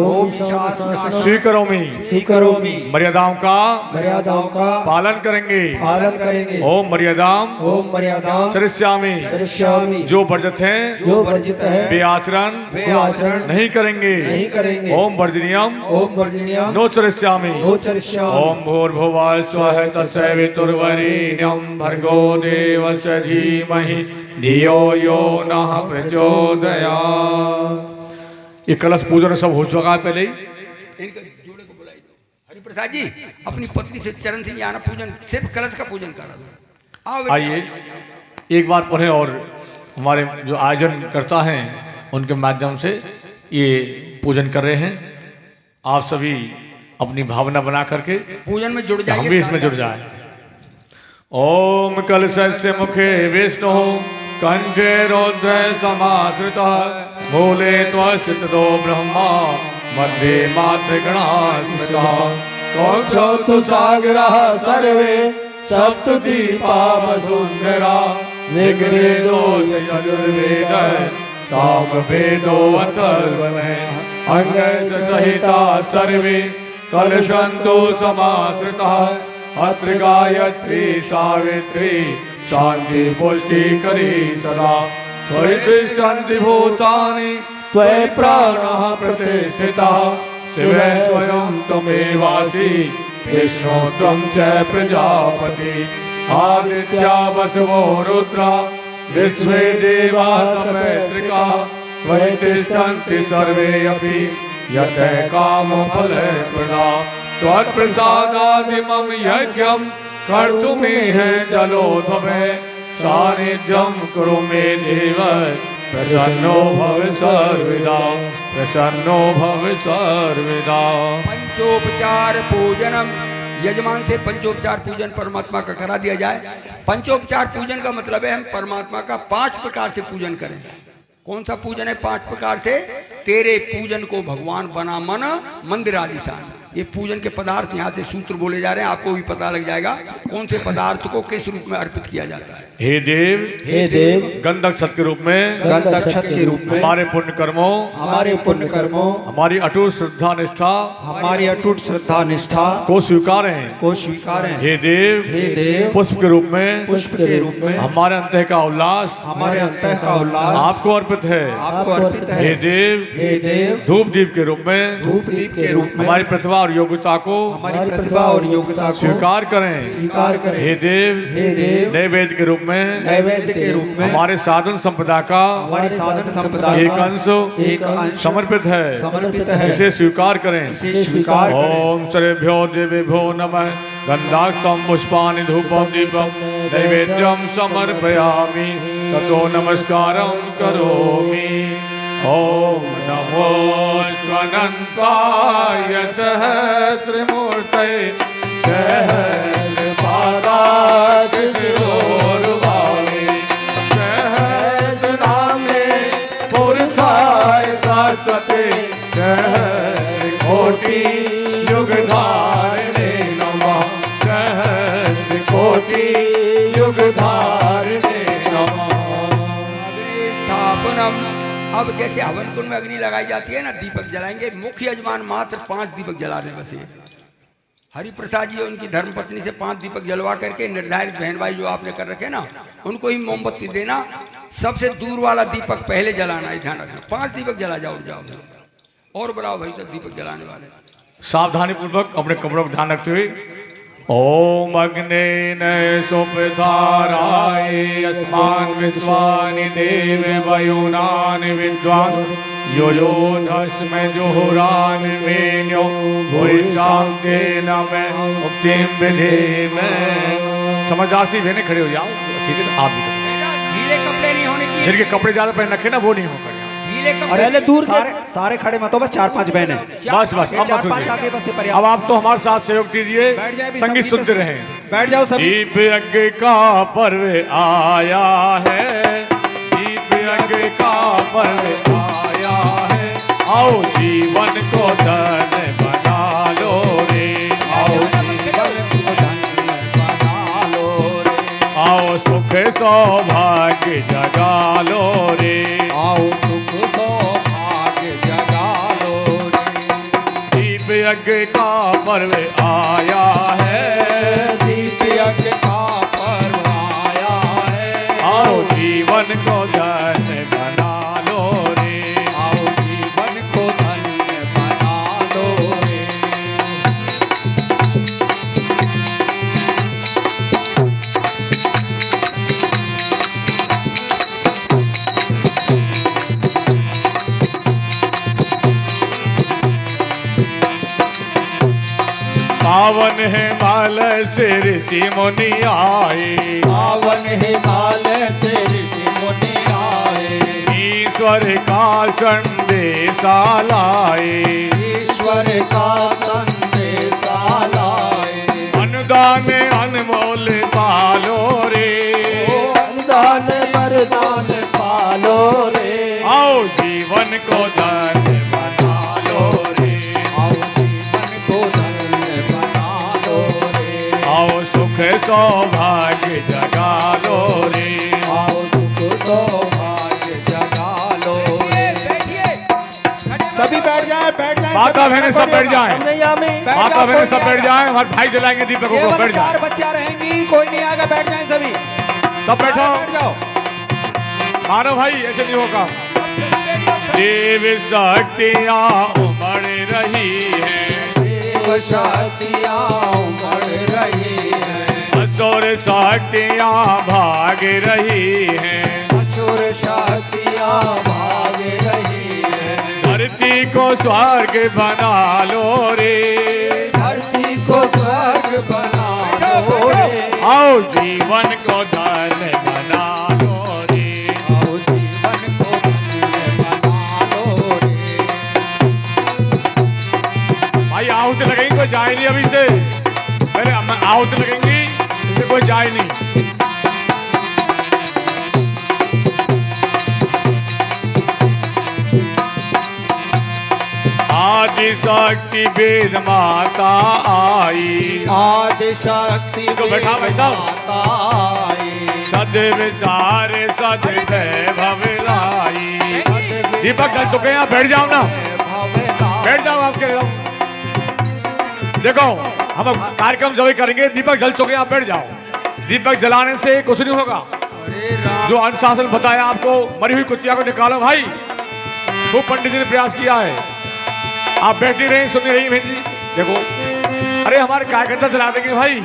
स्वीकरोमि मर्यादाओं का पालन करेंगे। ओम मर्यादाम चरिष्यामि जो वर्जित हैं वे आचरण नहीं करेंगे। ओम वर्जनीयम नो चरिष्यामि। ओम भूर्भुवः स्वः तत्सवितुर्वरेण्यं भर्गो देवस्य धीमहि धियो यो नः प्रचोदयात्। ये कलश पूजन सब हो चुका है पहले ही। इनके जोड़े को बुलाइए। हरिप्रसाद जी अपनी पत्नी से चरण से आना, पूजन सिर्फ कलश का पूजन करा दो। आइए एक बार पढ़ें और हमारे जो आयोजन करता हैं उनके माध्यम से ये पूजन कर रहे हैं। आप सभी अपनी भावना बना करके पूजन में जुड़ जाइए, हम भी इसमें जुड़ जाए। ओम कलशस्य मुखे विष्णु कंठे रौद्र समाश्रितः मूले त्वस्थितो ब्रह्मा मध्ये मातृगणा स्मृतः कौक्षौ सागरः सर्वे सप्तदीपा वसुंधरा ऋग्वेदो यजुर्वेद सामवेदो अथर्वणः अंगैश्च सहिता सर्वे कलशन्तो समाश्रिताः अत्र गायत्री सावित्री शान्ति पुष्टिकरी सदा त्वयि तिष्ठन्ति भूतानि त्वयि प्राणाः प्रतिष्ठिताः शिवे स्वयं त्वमेवासि विष्णु त्वं च प्रजापति आदित्या वसवो रुद्रा विश्वे देवा सपैतृका त्वयि तिष्ठन्ति सर्वे अपि यतः कामफलप्रदा त्वत्प्रसादादिमं यज्ञं कर्तुमिह जलोद्भवे सानिध्यं कुरु मे देव प्रसन्नो भव सर्वदा प्रसन्नो भव सर्वदा। पंचोपचार पूजनम, यजमान से पंचोपचार पूजन परमात्मा का करा दिया जाए। पंचोपचार पूजन का मतलब है हम परमात्मा का 5 प्रकार से पूजन करें। कौन सा पूजन है 5 प्रकार से? तेरे पूजन को भगवान बना मन मंदिर आदिशान। ये पूजन के पदार्थ यहाँ से सूत्र बोले जा रहे हैं, आपको भी पता लग जाएगा कौन से पदार्थ को किस रूप में अर्पित किया जाता है। हे देव गंधक छत के रूप में हमारे पुण्य कर्मों हमारी अटूट श्रद्धा निष्ठा को स्वीकारें। हे देव पुष्प के रूप में हमारे अंतः का उल्लास आपको अर्पित है। हे देव धूप दीप के रूप में हमारी प्रतिभा और योग्यता को स्वीकार करें। हे देव नैवेद्य के रूप में हमारे साधन संपदा का एक अंश समर्पित है, इसे स्वीकार करें। ओम सर्वेभ्यो देवेभ्यो नमः गंधाक्तम पुष्पाणि धूपम दीपम नैवेद्यम समर्पयामि ततो नमस्कारं करोमि। ओम नमो अनंताय सहस्रमूर्तये सहस्रपादाय शिरोर्भावे सहस्रनामे पुरुषाय शाश्वते सहस्रकोटि युगधारिणे नमः सहस्रकोटि युगधारिणे नमः। स्थापनम, अब जैसे हवन कुंड में अग्नि लगाई जाती है ना, दीपक जलाएंगे। मुख्य यजमान मात्र 5 दीपक जला रहे बस। हरिप्रसाद जी उनकी धर्मपत्नी से 5 दीपक जलवा करके निर्धारित बहन भाई जो आपने कर रखे ना उनको ही मोमबत्ती देना। सबसे दूर वाला दीपक पहले जलाना है, ध्यान रखना। 5 दीपक जला जाओ और बुलाओ भाई सब दीपक जलाने वाले। सावधानी पूर्वक अपने कपड़ों का ध्यान रखते हुए ओम अग्नेन सुपथाराय अस्मान् विश्वानि देव वयुनानि विद्वान् यो यो धस्मै जुहुरान् मेन्यो भुइचान्ते नमे मुक्तिं विधेमे। समझदार सी बहनें खड़े हो जाओ, ठीक है? आप भी ढीले कपड़े नहीं होने की। जिनके कपड़े ज्यादा पहन रखे ना वो नहीं होकर, गीले कपड़े अरे अरे से- दूर सारे सारे खड़े मत हो, बस 4-5 बहन है। बस बस ये अब मत 4-5 आगे होइए। बस से अब पर्याप्त। आप तो हमारे साथ सहयोग कीजिए, बैठ जाए भी संगीत सब सुनते नीचे से। रहें। बैठ जाओ सभी। दीप यज्ञ का पर्व आया है, दीप यज्ञ का पर्व आया है, आओ जीवन को धन बना लो रे, आओ आओ सुख सौभाग्य जगा लो रे, आओ सुख सौभाग्य जगा लो रे। दीप यज्ञ का पर्व आया है, दीप यज्ञ का पर्व आया है। आओ जीवन को धन बना लो रे, आओ जीवन को धन्य बना लो रे। पावन है माल से ऋषि मुनि आए, पावन हिमालय से ऋषि मुनि आए। ईश्वर का संदेशा लाए, ईश्वर का संदेशा लाए। अनुदान अनमोल पालो रे, दान वरदान पालो रे। आओ जीवन को धन बना लो रे, आओ जीवन को धन्य बना लो रे। आओ सुख सौभाग्य जगा लो रे, आओ सुख सौभाग्य जगा लो रे। सभी बैठ जाए, बैठ जाए। माता बहनें सब बैठ जाएं। माता बहनें सब बैठ जाएं, हमारे भाई जलाएंगे दीपकों को, बैठ जाएं, 4 बच्चियां रहेंगी, कोई नहीं आएगा, बैठ जाएं सभी। सब बैठो, बैठ जाओ। मानो भाई ऐसे नहीं होगा। देव शक्तियाँ उमड़ रही हैं, देव शक्तियाँ उमड़ रही हैं। असुर शक्तियाँ भाग रही हैं, असुर शक्तियाँ भाग रही हैं। धरती को स्वर्ग बना लो रे, धरती को स्वर्ग बना लो रे। आओ जीवन को धन बना लो रे, आओ जीवन को धन्य बना लो रे। भाई आहुति लगेंगी, कोई जाए नहीं अभी से, पहले आहुति लगेंगी, इससे कोई जाए नहीं। आदि शक्ति वेद माता आई, आदि शक्ति तो बैठा भाई साहब। माता आई। सद विचार सद वैभव लाई। दीपक जल चुके हैं, आप बैठ जाओ ना, बैठ जाओ आपके जाओ। देखो हम अब कार्यक्रम जब करेंगे, दीपक जल चुके हैं, आप बैठ जाओ। दीपक जलाने से कुछ नहीं होगा, जो अनुशासन बताया आपको, मरी हुई कुतिया को निकालो भाई, वो पंडित जी ने प्रयास किया है। आप बैठी रही, सुन रही बहन जी। देखो अरे हमारे कार्यकर्ता जला देंगे भाई,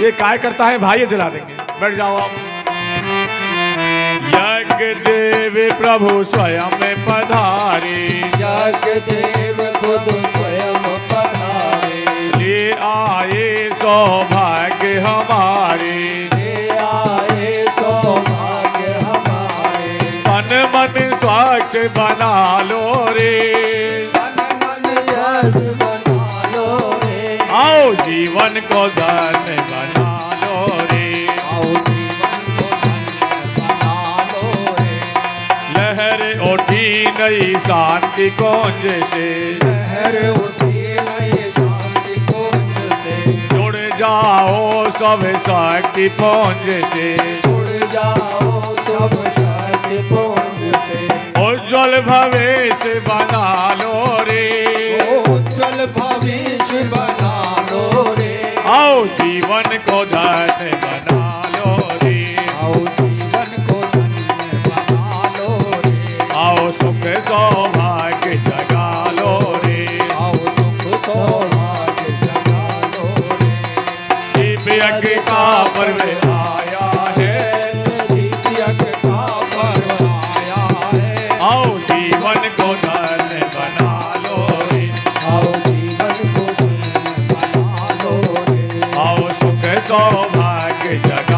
ये कार्यकर्ता है भाई, ये जला देंगे, बैठ जाओ आप। यज्ञ देव प्रभु स्वयं पधारे, यज्ञ देव खुद स्वयं पधारे। ले आए सौभाग्य हमारे, ले आए सौभाग्य हमारे। तन मन स्वच्छ बना लो रे, तन मन स्वच्छ बना लो रे। आओ जीवन को धन बना लो रे, आओ जीवन को धन्य बना लो रे। लहर उठी नई शांति कुंज से, लहर उठी नई शांति कुंज से। जुड़ जाओ सब शक्ति पुंज से, उड़ जाओ सब शक्ति पुंज से। उज्जवल भविष्य बना लो रे, उज्जवल भविष्य बना लो रे। आओ जीवन को धन बना लो रे, आओ जीवन को धन्य बना लो रे। आओ सुख सौभाग्य जगा लो रे, आओ सुख सौभाग्य जगा लो रे। दीप यज्ञ का पर्व आया है, दीप यज्ञ का पर्व आया है। आओ जीवन को धन बना लो रे, आओ जीवन को धन्य बना लो रे। आओ सुख सौभाग्य जगा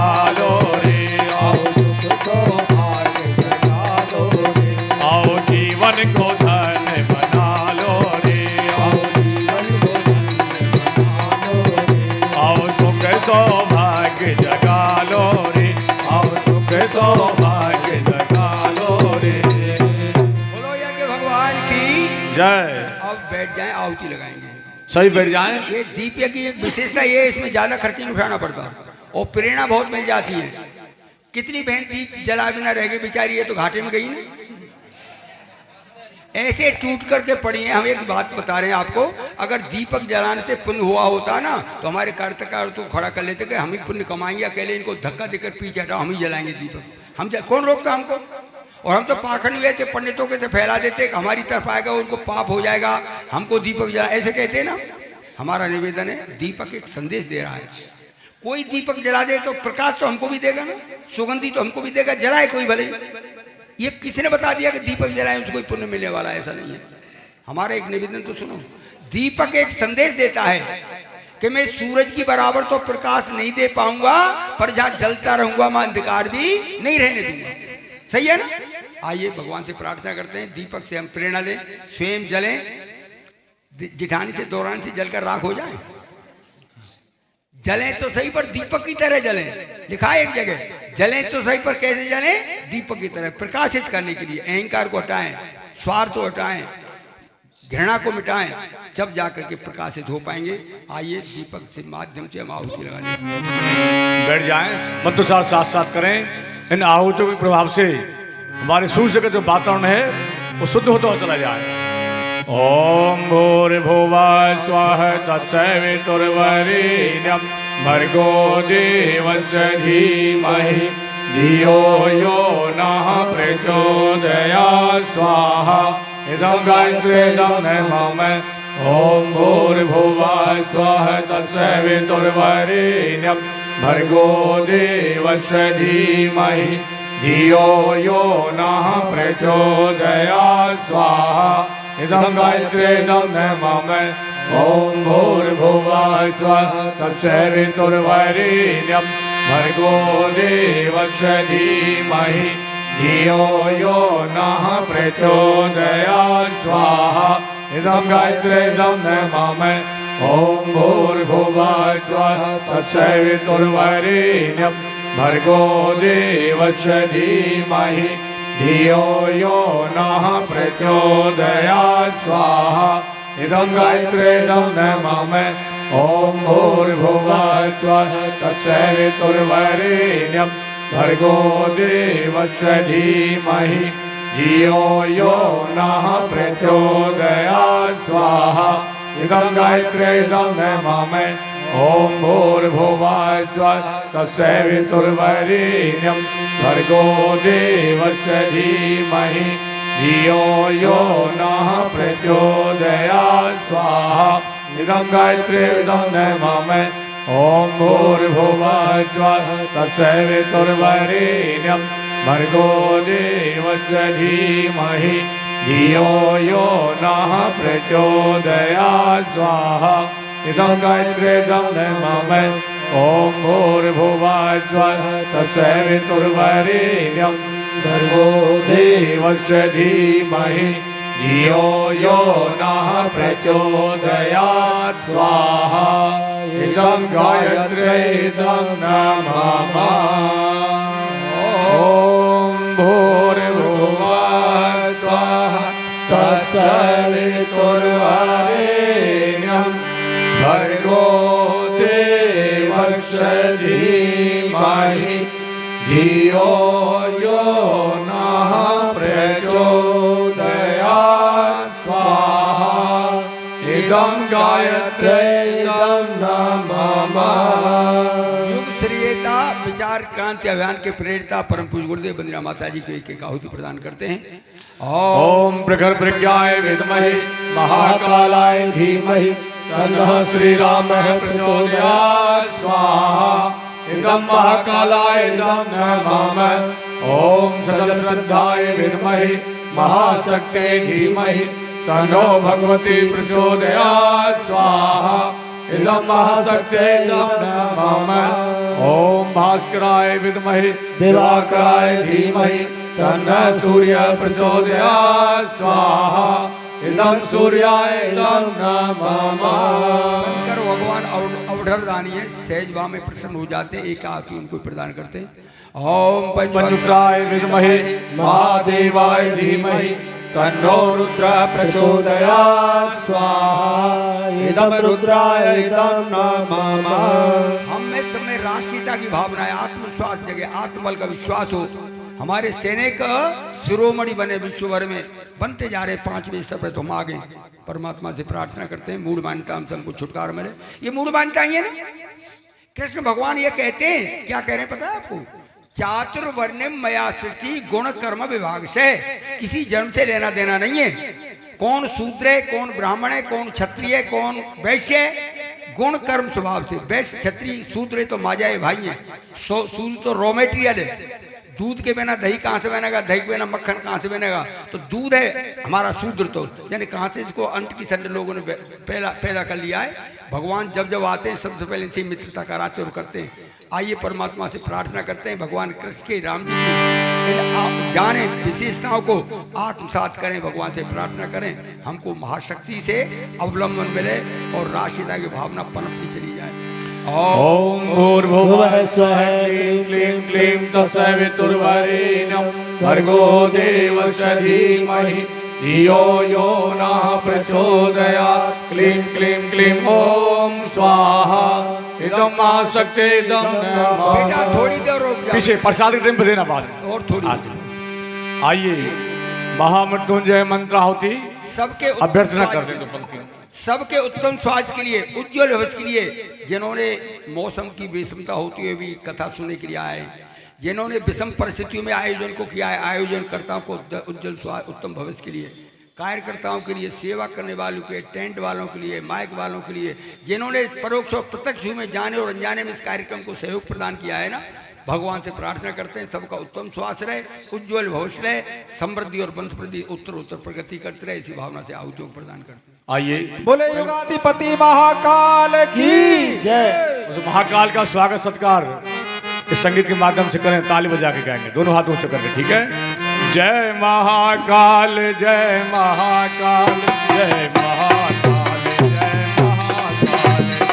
सौभाग्य जगा लो रे। बोलो यज्ञ भगवान की जय। अब बैठ जाएं, आहुति लगाएंगे। सही बैठ जाएं। ये दीप यज्ञ की एक विशेषता ये है, इसमें ज्यादा खर्च नहीं उठाना पड़ता और प्रेरणा बहुत मिल जाती है। कितनी बहन दीप जला बिना रह गई बेचारी, ये तो घाटे में गई ना, ऐसे टूट करके पड़ी है। हम एक बात बता रहे हैं आपको, अगर दीपक जलाने से पुण्य हुआ होता ना तो हमारे कार्यकर्ता तो खड़ा कर लेते कि हम ही पुण्य कमाएंगे, अकेले इनको धक्का देकर पीछे हटाओ, हम ही जलाएंगे दीपक। कौन रोकता हमको? और हम तो पाखंड हुए थे, पंडितों के से फैला देते कि हमारी तरफ आएगा उनको पाप हो जाएगा, हमको दीपक जला, ऐसे कहते हैं ना। हमारा निवेदन है, दीपक एक संदेश दे रहा है। कोई दीपक जला दे तो प्रकाश तो हमको भी देगा ना, सुगंधी तो हमको भी देगा, जलाए कोई भले। ये किसने बता दिया कि दीपक जलाए उसको कोई पुण्य मिलने वाला है? ऐसा नहीं है। हमारा एक निवेदन तो सुनो, दीपक एक संदेश देता है कि मैं सूरज की बराबर तो प्रकाश नहीं दे पाऊंगा, पर जहां जलता रहूंगा मैं अंधकार भी नहीं रहने दूंगा। सही है ना? आइए भगवान से प्रार्थना करते हैं, दीपक से हम प्रेरणा लें, स्वयं जलें, जिठानी से दौरान से जलकर राख हो जाए। जलें तो सही पर दीपक की तरह जलें। लिखा है एक जगह, जलें तो सही पर कैसे जलें? दीपक की तरह, प्रकाशित करने के लिए। अहंकार को हटाएं, स्वार्थ को हटाएं, घृणा को मिटाएं, जब जाकर के प्रकाशित हो पाएंगे। आइए दीपक से माध्यम से हम आहुति लगा लें। बैठ जाएं, मंत्रोच्चार साथ साथ करें। इन आहुतियों के प्रभाव से हमारे सूर्य का जो वातावरण है वो शुद्ध होता हुआ चला जाए। ओम भूर्भुवः स्वः तत्सवितुर्वरेण्यं भर्गो देवस्य धीमहि धियो यो नः प्रचोदयात् स्वाहा। इदं गायत्रीदं नमामि। ओम भूर्भुवः स्वः तत्सवितुर्वरेण्यं भर्गो देवस्य धीमहि धियो यो नः प्रचोदयात् स्वाहा। इदं गायत्रीदं नमामि। ओम भूर्भुवः स्वः तत्सवितुर्वरेण्यं भर्गो देवस्य धीमहि धियो यो नः प्रचोदयात् स्वाहा। इदं गायत्रीदं नमामि। ओम भूर्भुवः स्वः तत्सवितुर्वरेण्यं भर्गो देवस्य धीमहि धियो यो नः प्रचोदयात् स्वाहा। इदं गायत्रीदं नमामि। ओम भूर्भुवः स्वः तत्सवितुर्वरेण्यं भर्गो देवस्य धीमहि धियो यो नः प्रचोदयात् स्वाहा। इदं गायत्रीदं नमामि। ओम भूर्भुवः स्वः तत्सवितुर्वरेण्यं भर्गो देवस्य धीमहि धियो यो नः प्रचोदयात् स्वाहा। इदं गायत्रीदं नमामि। ओम भूर्भुवः स्वः तत्सवितुर्वरेण्यं भर्गो देवस्य धीमहि धियो यो नः प्रचोदयात् स्वाहा। इदं गायत्रीदं नमामि। ओम भूर्भुवः स्वः तत्सवितुर्वरेण्यं भर्गो देवस्य धीमहि धियो यो नः प्रचोदयात् स्वाहा। इदं गायत्रीदं नमामि। ओम भूर्भुवः स्वः तत्सवितुर्वरेण्यं भर्गो देवस्य धीमहि धियो यो नः प्रचोदयात् स्वाहा। इदं गायत्रीदं नमामि। युग श्रेयता विचार क्रांति अभियान के प्रेरिता परम पूज्य गुरुदेव बंदना माता जी को एक आहुति प्रदान करते हैं। ओम प्रखर प्रज्ञाय विद्महे महाकालाय धीमहि तन्नः श्रीरामः प्रचोदयात् स्वाहा। इदं महाकालाय इदं नमामि। ओम सदश्रद्धाय विद्महे महाशक्ते धीमहि तन्नो भगवती प्रचोदयात् स्वाहा। इदं महाशक्ते इदं नमामि। ओम भास्कराय विद्महे दिवाकराय धीमहि तन्नः सूर्यः प्रचोदयात् स्वाहा। इदं सूर्याय इदं नमामि। शंकर भगवान अवधर दानी है, सहज भाव में प्रसन्न हो जाते हैं, एक आहुति उनको प्रदान करते हैं। ओम पंचरुद्राय विद्महे महादेवाय धीमहि तन्नो रुद्र प्रचोदयात् स्वाहा इदं रुद्राय इदं नमः। हम में सब में राष्ट्रीयता की भावना है, आत्मविश्वास जगे, आत्मबल का विश्वास हो। हमारे सैनिक शिरोमणि बने, विश्व भर में बनते जा रहे। 5वें स्तर पर तो हम आगे परमात्मा से प्रार्थना करते हैं मूढ़ मान्यता हमसे हमको छुटकारा मिले। ये मूढ़ मान्यता ही है ना। कृष्ण भगवान ये कहते हैं, क्या कह रहे हैं पता है आपको? चातुर्वर्ण्यम मया सृष्टि गुण कर्म विभाग से, किसी जन्म से लेना देना नहीं है। कौन शूद्र है, कौन ब्राह्मण है, कौन क्षत्रिय है, कौन वैश्य है, गुण कर्म स्वभाव से। वैश्य क्षत्रिय शूद्र तो माजाए भाई है। शूद्र तो रॉ मेटीरियल है। दूध के बिना दही कहाँ से बनेगा, दही के बिना मक्खन कहाँ से बनेगा? तो दूध है हमारा शूद्र, तो यानी कहाँ से इसको अंट की संड लोगों ने पैदा कर लिया है। भगवान जब जब आते हैं सबसे पहले इनसे मित्रता का आचरण करते हैं। आइए परमात्मा से प्रार्थना करते हैं, भगवान कृष्ण के राम जी की जाने विशेषताओं को आत्मसात करें, भगवान से प्रार्थना करें, हमको महाशक्ति से अवलंबन मिले और राष्ट्रीयता की भावना पनपती चली जाए। ओम भूर्भुवः स्वः क्लीं क्लीं क्लीं तत्सवितुर्वरेण्यं भर्गो देवस्य धीमहि धियो यो नः प्रचोदयात्। क्लीं क्लीं क्लीं ओम स्वाहा इदं महाशक्ति इदं बेटा नमः। थोड़ी देर रुक जाओ, पीछे प्रसाद के टाइम पे देना बाद में। और थोड़ी आइए महामृत्युंजय मंत्र आहुति सबके अभ्यर्थना कर दें। तो पंक्तियों सबके उत्तम स्वास्थ्य के लिए, उज्जवल भविष्य के लिए, जिन्होंने मौसम की विषमता होती हुई भी कथा सुनने के लिए आए, जिन्होंने विषम परिस्थितियों में आयोजन को किया है, आयोजनकर्ताओं को उज्जवल स्वास्थ्य उत्तम भविष्य के लिए, कार्यकर्ताओं के लिए, सेवा करने वालों के, टेंट वालों के लिए, माइक वालों के लिए, जिन्होंने परोक्ष और प्रत्यक्ष में जाने और अनजाने में इस कार्यक्रम को सहयोग प्रदान किया है ना, भगवान से प्रार्थना करते हैं सबका उत्तम स्वास्थ्य रहे, उज्जवल भविष्य रहे, समृद्धि और वंश वृद्धि उत्तर उत्तर प्रगति करते रहे। इसी भावना से आहुतियों प्रदान करते हैं। आइए बोले युगाधिपति महाकाल की जय। उस महाकाल का स्वागत सत्कार इस संगीत के माध्यम से करें, ताली बजा के गाएंगे, दोनों हाथ ऊंचे करके, ठीक है। जय महाकाल जय महाकाल जय महाकाल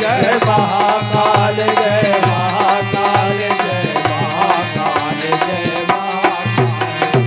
जय महाकाल जय महाकाल जय महाकाल जय महाकाल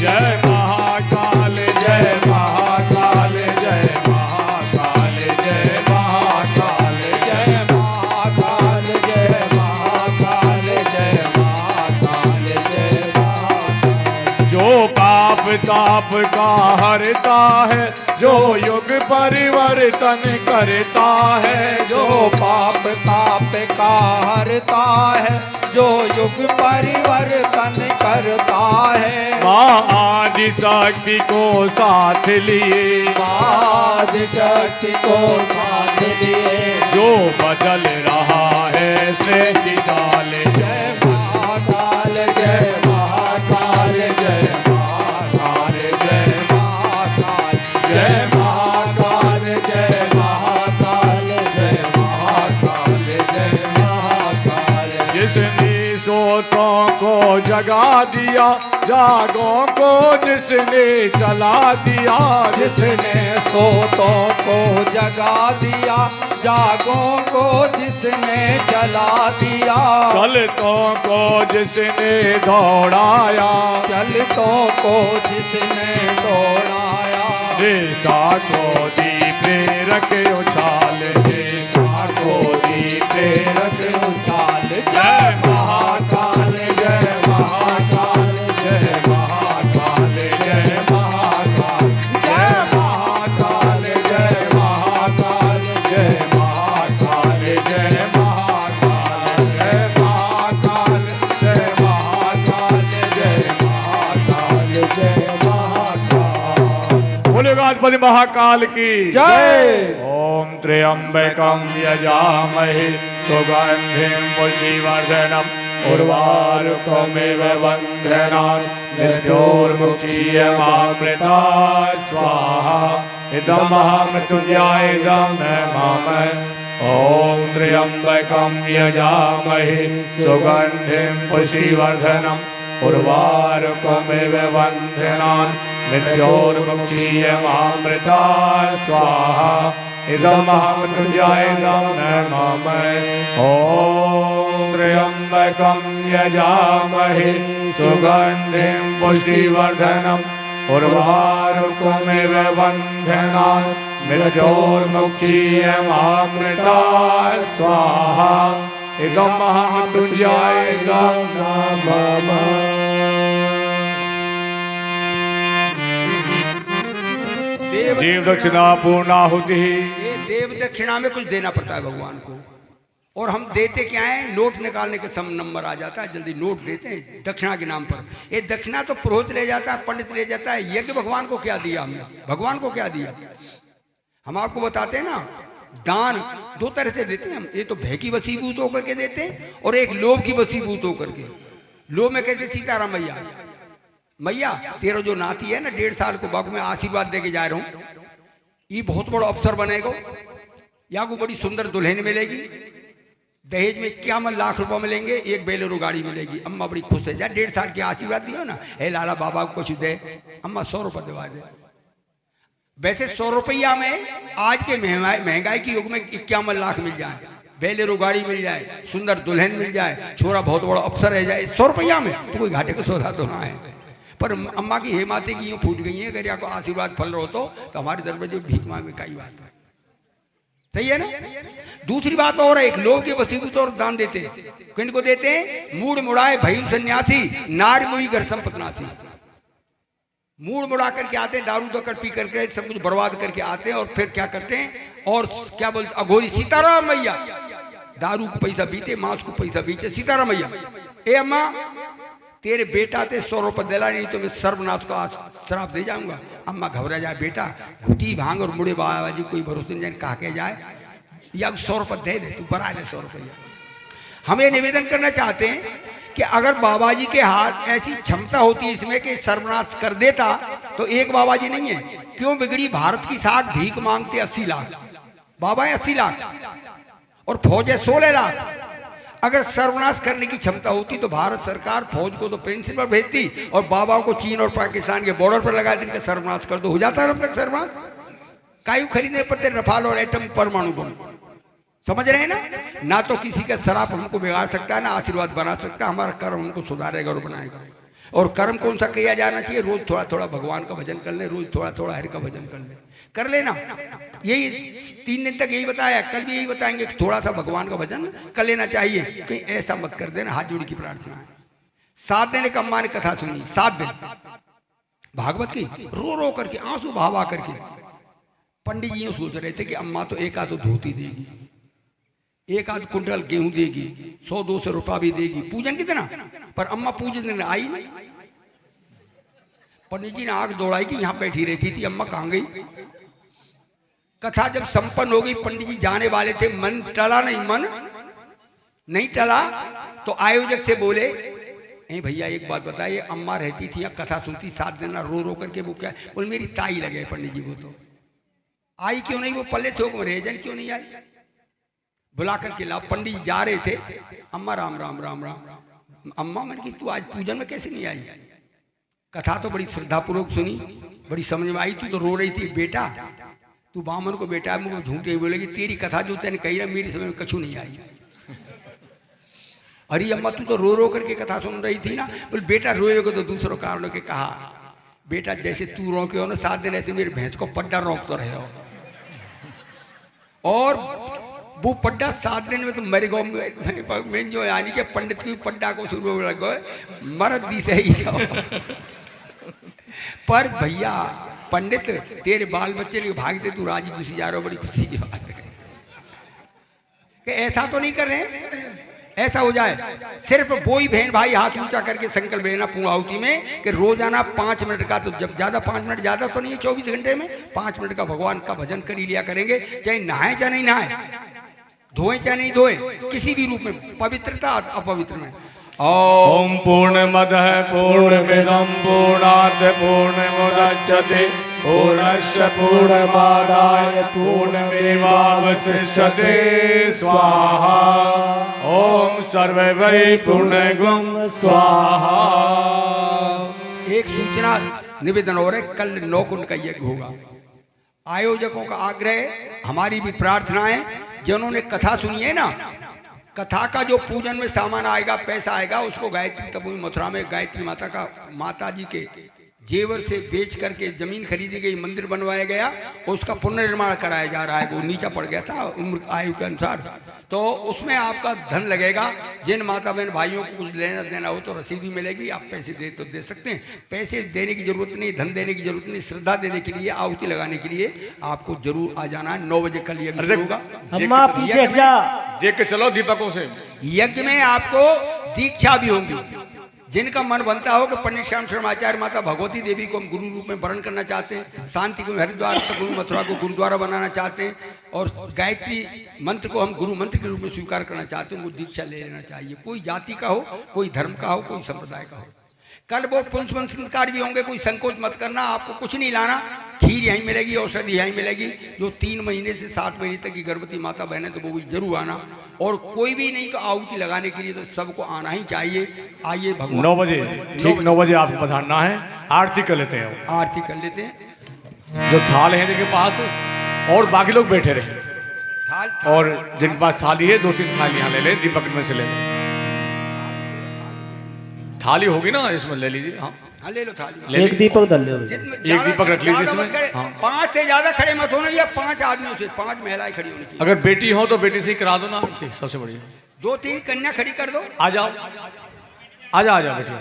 जय महाकाल जय महाकाल जय महाकाल जय महाकाल जय महाकाल जय महाकाल जय महाकाल जय महाकाल जय महाकाल। जो पाप ताप का हरता है, जो युग परिवर्तन करता है, जो पाप ताप का हरता है, जो युग परिवर्तन करता है, माँ आदि शक्ति को साथ लिए, आदि शक्ति को साथ लिए, जो बदल रहा है सृष्टि चाल। जय महाकाल जय महाकाल जय महाकाल जय महाकाल जय महाकाल जय महाकाल जय महाकाल जय महाकाल। जिसने सोतों को जगा दिया, जागों को जिसने चला दिया, जिसने सोतों को जगा दिया, जागों को जिसने जला दिया, चलतों को जिसने दौड़ाया, चलतों को जिसने दौड़ाया, निष्ठा को दी प्रेरक उछाल, निष्ठा को दी प्रेरक उछाल। जय महाकाल जय महाकाल जय महाकाल जय महाकाल जय महाकाल जय महाकाल जय महाकाल जय महाकाल जय महाकाल जय महाकाल जय महाकाल जय महाकाल। बोले गणपति महाकाल की जय। ओम त्र्यंबकं यजामहे सुगंधिं पुष्टिवर्धनम् उर्वारुकमिव बन्धनान् मृत्योर्मुक्षीयमामृतात् स्वाहा। इदं महामृत्युंजय इदं नमामि। ओम त्र्यंबकं यजामहे सुगंधिं पुष्टिवर्धनम् उर्वारुकमिव बन्धनान् मृत्योर्मुक्षीयमामृतात् स्वाहा। इदं महामृत्युंजय इदं नमामि। ओम त्र्यंबकं यजामहे सुगन्धिं पुष्टिवर्धनम् उर्वारुकमिव बन्धनान् मृत्योर्मुक्षीयमामृता स्वाहा इदं महामृत्युञ्जय इदं नमः। देव दक्षिणा पूर्णाहुति। ये देव दक्षिणा में कुछ देना पड़ता है भगवान को, और हम देते क्या है, नोट निकालने के सम नंबर आ जाता है, जल्दी नोट देते हैं दक्षिणा के नाम पर। ये दक्षिणा तो पुरोहित ले जाता है, पंडित ले जाता है, यज्ञ भगवान को क्या दिया हमने, भगवान को क्या दिया। हम आपको बताते हैं ना, दान दो तरह से देते हैं हम, ये तो भय की वसीभूत होकर के देते हैं और एक लोभ की वसीभूत होकर के। लोभ में कैसे, सीताराम मैया, मैया तेरा जो नाती है ना 1.5 साल को बाबू में आशीर्वाद दे के जा रहा हूं, ये बहुत बड़ा अफसर बनेगा, या को बड़ी सुंदर दुल्हन मिलेगी, दहेज में 51 लाख रुपए मिलेंगे, एक बेलेरो गाड़ी मिलेगी। अम्मा बड़ी खुश है, जा 1.5 साल के आशीर्वाद दियो ना, हे लाला बाबा को कुछ दे, अम्मा 100 रुपये दिवा दे। वैसे 100 रुपया में आज के महंगाई के युग में 51 लाख मिल जाए, बेलेरो गाड़ी मिल जाए, सुंदर दुल्हन मिल जाए, छोरा बहुत बड़ा अफसर रह जाए, 100 रुपया में तो कोई घाटे का सौदा तो ना है। पर अम्मा की हेमाते की यूँ फूट गई है, अगर आपको आशीर्वाद फल रहो तो हमारे दरवाजे भीख मांग में कई बात है, सही है ना। दूसरी बात और है, एक लोग के वसीभूत और दान देते हैं, किनको देते हैं, मूड मुड़ाए भयु सन्यासी नार मुई घर संपतनासी। मूड मुड़ा करके आते हैं, दारू दकर पी करके सब कुछ बर्बाद करके आते हैं, और फिर क्या करते हैं, और क्या बोलते, अघोरी सीताराम मैया, दारू को पैसा बीते, मांस को पैसा बीते, सीताराम मैया ए अम्मा तेरे बेटा ते 100 रुपये दिला, नहीं तो मैं सर्वनाश का श्राप दे जाऊंगा। अम्मा घबरा जाए, बेटा घुटी भांग और मुड़े बाबा जी कोई भरोसे नहीं कहा के जाए, या 100 रुपये दे दे, तू बरा दे 100 रुपये। हम ये निवेदन करना चाहते हैं कि अगर बाबा जी के हाथ ऐसी क्षमता होती है इसमें कि सर्वनाश कर देता, तो एक बाबा जी नहीं है, क्यों बिगड़ी भारत की 60 भीख मांगते 80 लाख, बाबा है 80 लाख और फौज है 16 लाख। अगर सर्वनाश करने की क्षमता होती तो भारत सरकार फौज को तो पेंशन पर भेजती और बाबा को चीन और पाकिस्तान के बॉर्डर पर लगा देकर सर्वनाश कर दो, हो जाता है अब तक सर्वनाश। कायू खरीदने पड़ते रफाल और एटम परमाणु बम, समझ रहे हैं ना। ना तो किसी का शराब हमको बिगाड़ सकता है, ना आशीर्वाद बना सकता, हमारा कर्म हमको सुधारेगा और बनाएगा। और कर्म कौन सा किया जाना चाहिए, रोज थोड़ा थोड़ा भगवान का भजन कर ले, रोज थोड़ा थोड़ा हरि का भजन कर ले, कर लेना। यही 3 दिन तक यही बताया, कल भी यही बताएंगे, थोड़ा सा भगवान का भजन कर लेना चाहिए। कहीं ऐसा मत कर देना, हाथ जोड़ की प्रार्थना है। 7 दिन एक अम्मा ने कथा सुनी, 7 दिन भागवत की, रो रो करके, आंसू बहा करके। पंडित जी सोच रहे थे कि अम्मा तो एक आध धोती देगी, एक आध कुंटल गेहूं देगी, 100-200 रुपया भी देगी, पूजन कितना, पर अम्मा पूजन आई नहीं। पंडित जी ने आग दौड़ाई कि यहाँ बैठी रहती थी, अम्मा कहाँ गई। कथा जब संपन्न हो गई, पंडित जी जाने वाले थे, मन टला नहीं, मन नहीं टला, तो आयोजक से बोले, भैया एक बात बताइए, अम्मा रहती थी यहाँ कथा सुनती 7 दिन, रो रो करके, वो क्या बोले, मेरी ताई लगे पंडित जी को, तो आई क्यों नहीं, वो पल्ले थोक में रेजन क्यों नहीं आई, बुला करके ला। पंडित जी जा रहे थे, अम्मा राम राम राम राम, अम्मा मैंने कि तू आज पूजन में कैसे नहीं आई। कथा तो बड़ी श्रद्धापूर्वक सुनी, बड़ी समझ में आई, तू तो रो रही थी, बेटा तू बामन को बेटा मुझे झूठे बोलेगी, तेरी कथा जो तेने कही ना मेरी समझ में कछु नहीं आई। अरे अम्मा तू तो रो रो करके कथा सुन रही थी ना, बोले बेटा रोएगा तो दूसरों कारणों के कहा, बेटा जैसे तू रोके हो ना 7 दिन, ऐसे मेरी भैंस को पड्डा रोक तो रहे हो, और वो पड्डा 7 दिन में तो मर गो में जो यानी कि पंडित की पड्डा को शुरू लग गए, मरद दी से ही पर भैया पंडित तेरे बाल बच्चे लेके भागते, तू राजी खुशी जा रहे हो, बड़ी खुशी की बात है। कि ऐसा तो नहीं कर रहे, ऐसा हो जाए सिर्फ वो ही बहन भाई हाथ ऊंचा करके संकल्प लेना पूर्णाहुति में कि रोजाना 5 मिनट का, तो जब ज्यादा 5 मिनट ज्यादा तो नहीं है, 24 घंटे में 5 मिनट का भगवान का भजन कर ही लिया करेंगे, चाहे नहाए चाहे नहीं नहाए, धोए चाहे नहीं धोए, किसी भी रूप में, पवित्रता अपवित्र में। ओम पूर्णमदः पूर्णमिदं पूर्णात् पूर्णमुदच्यते पूर्णस्य पूर्णमादाय पूर्णमेवावशिष्यते स्वाहा। ओम सर्वे वै पूर्णगुं स्वाहा। एक सूचना निवेदन हो रहा है, कल 9 कुंड का यज्ञ होगा। आयोजकों का आग्रह, हमारी भी प्रार्थना है, जिन्होंने कथा सुनी है ना, कथा का जो पूजन में सामान आएगा, पैसा आएगा, उसको गायत्री तपोवन मथुरा में गायत्री माता जी के जेवर से बेच करके जमीन खरीदी गई, मंदिर बनवाया गया, उसका पुनर्निर्माण कराया जा रहा है। वो नीचा पड़ गया था उम्र आयु के अनुसार, तो उसमें आपका धन लगेगा। जिन माता बहन भाइयों को कुछ लेना देना हो तो रसीद भी मिलेगी, आप पैसे दे तो दे सकते हैं। पैसे देने की जरूरत नहीं, धन देने की जरूरत नहीं, श्रद्धा देने के लिए, आहुति लगाने के लिए आपको जरूर आ जाना है। 9 बजे कल यज्ञ होगा। देख के चलो दीपकों से। यज्ञ में आपको दीक्षा भी होगी। जिनका मन बनता हो कि पंडित श्याम शर्माचार्य माता भगवती देवी को हम गुरु रूप में वर्ण करना चाहते हैं, शांति को हरिद्वार गुरु मथुरा को गुरुद्वारा बनाना चाहते हैं, और गायत्री मंत्र को हम गुरु मंत्र के रूप में स्वीकार करना चाहते हैं, वो दीक्षा ले लेना चाहिए। कोई जाति का हो, कोई धर्म का हो, कोई संप्रदाय का हो। कल वो पुंसवन संस्कार भी होंगे, कोई संकोच मत करना। आपको कुछ नहीं लाना, खीर यहीं मिलेगी, औषधि यहीं मिलेगी। जो 3 महीने से 7 महीने तक की गर्भवती माता बहन है तो वो भी जरूर आना। और कोई भी नहीं तो आहुति लगाने के लिए तो सबको आना ही चाहिए। आइए भगवान 9 बजे, ठीक 9 बजे आपको पधारना है। आरती कर लेते हैं, आरती कर लेते हैं। जो थाल है इनके पास, और बाकी लोग बैठे रहे। थाल और जिनके पास थाली है 2-3 थाली यहाँ ले लें, दीपक में से ले लें। थाली होगी ना, इसमें ले लीजिए। हाँ ले लो थाली। एक दीपक डाल लो, एक दीपक रख लीजिए इसमें। हाँ। 5 से ज्यादा खड़े मत होना, या 5 आदमियों से 5 महिलाएं खड़ी होनी चाहिए। अगर बेटी हो तो बेटी से ही करा दो ना, सबसे बढ़िया। 2-3 कन्या खड़ी कर दो। आ जाओ, आ जाओ, आ जाओ बेटी।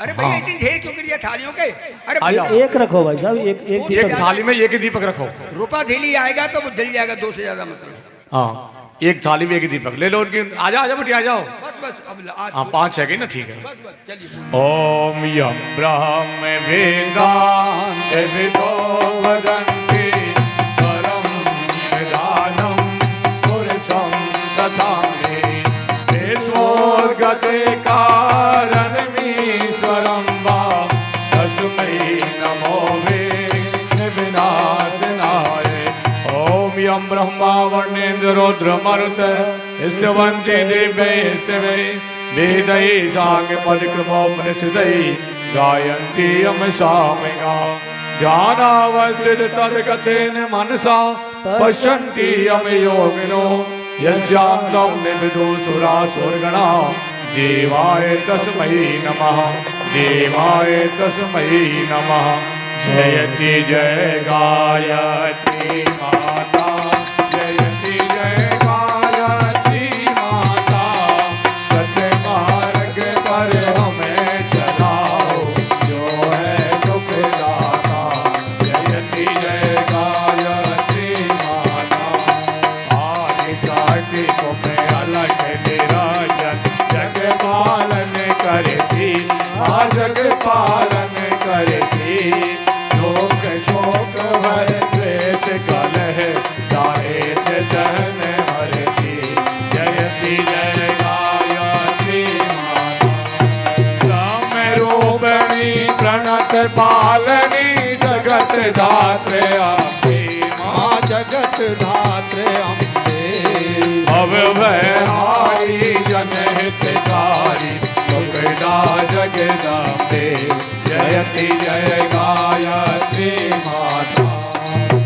अरे भैया इतनी ढेर क्यों कर दिया थालियों के? अरे आ जाओ। एक रखो भाई साहब, एक थाली में एक ही दीपक रखो। रुपा थैली आएगा तो वो जल जाएगा, 2 से ज्यादा मतलब। हाँ, एक थाली में एक ही दीपक ले लो उनकी। आ जाओ, आ जाओ बेटी, आ जाओ। बस अब हाँ 5 है कि ना, ठीक है। बस चलिए। ओम यम ब्रह्म वेदांत विदो वदन्ति स्वरम वेदानम पुरुषम तथामि ईश्वरगते कारणमीश्वरम वा तस्मै नमो विनाशनाय। ओम यम ब्रह्मा वर्णेन्द्र रुद्र मरुत स्तवन्ति दिव्यैस्तवै वेदै साङ्गपदिक्रमोपनिषदै गायन्ति यम सामिगा ध्यानावस्थित तद्गतेन मनसा पश्यन्ति यम योगिनो यस्यान्तं निविदुसुरासुरगणा देवाय तस्मै नमः, देवाय तस्मै नमः। जयति जय गायत्री माता, जयति जय गायत्री माता, सत्य मार्ग पर हमें चलाओ, जो है सुखदाता। जयति जय गायत्री माता, आदि साथी तुम्हें अलग निराजन, जग पालन करती, जग पालन करती। शोक शोक भर द्वेष कलह दारिद्र दहन हरती। जयति जय गायत्री माता, रूपिणी प्रणत पालनी जगत धात्रे अम्बे माँ, जगत धात्रे अम्बे। भव भयहारी जनहितकारी सुखदा जगदम्बे। जयति जय गायत्री माता,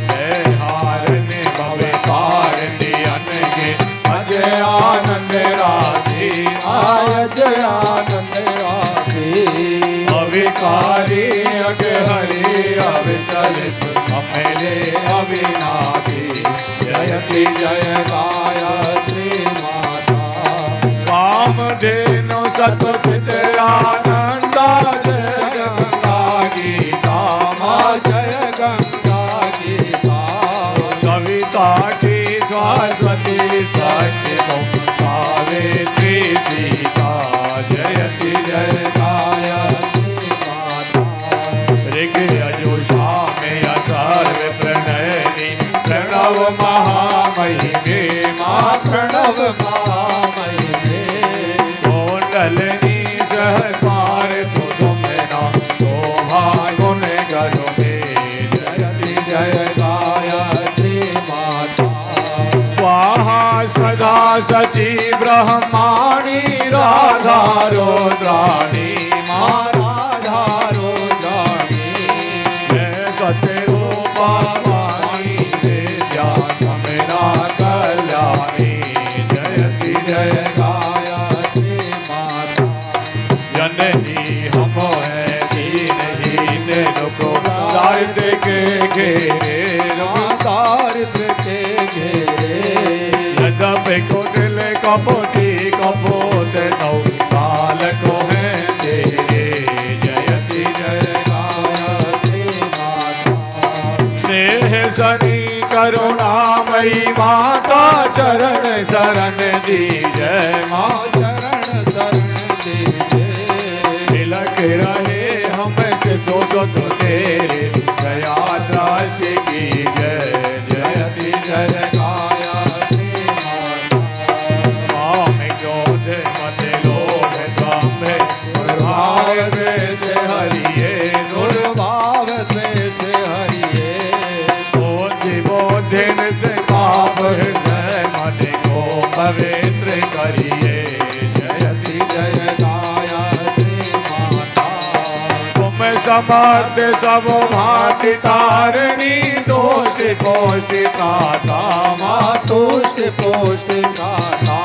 जय हारने भवे तारने अनगे अजय आनंद राशि, आय जय आनंद राशि। अविकारी अग हरि अविचलित अमेले अविनाशी। जयति जय गायत्री माता, कामधेनु सतचित आनंदा। जय गंगा गीता माँ, जय गंगा गीता। सविता की सरस्वती सत्य सावित्री सीता। जयति जय गायत्री माता, ऋग यजुषा में अथर्व प्रणयनी प्रणव महामहिमे माँ, प्रणव महामहिमे। कुंडलिनी सहस्र सुषुम्ना शोभा गुण गरुड़े। जयति जय गायत्री माता, स्वाहा सदा सची ब्रह्मा घेरे दारिद्र के घेरे यद्यपि कुटिल कपटी कपोत नौ काल को है तेरे जयति जय गायत्री माता स्नेह सनी करुणामयी माता चरण शरण दी जय माँ चरण शरण दीजिए तिलक रहे हमें से सोचत तेरे दया दृष्टि की जय जयति जय गायत्री माता माम क्रोध मत लोभ काम भाव से हरिये दुर्भाव द्वेष हरिये सोच बोधन से पाप हृदय मत को पवित्र करिए जयति जय गायत्री माता तुम समर्थ सब भांति तारणी दोष पोषिता माँ तुष्ट पोष्ट गाता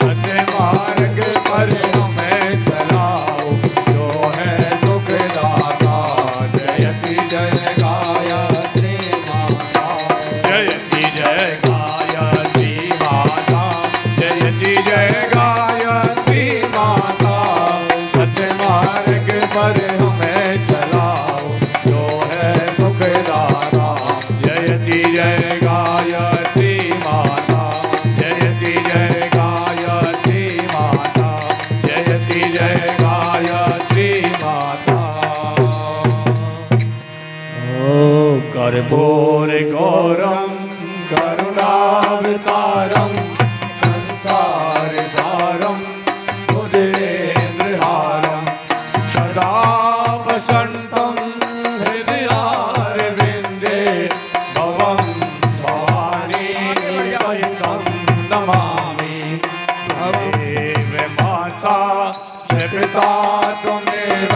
सत्य मार्ग पर हमें चलाओ जो है सुखदाता जयति जय गायत्री माता जयति जय गायत्री माता जयति जय गायत्री माता सत्य मार्ग पर हमें चलाओ जो है सुखदाता जयति जय गायत्री माता जयति जय गायत्री माता जयति जय गायत्री माता कर्पूर गौरम करुणावतारम संसार सारम उदयेन्द्रहारम सदा वसंतम हृदयारविंदे भवं भवानी सहितं नमामि देव माता च पिता त्वमेव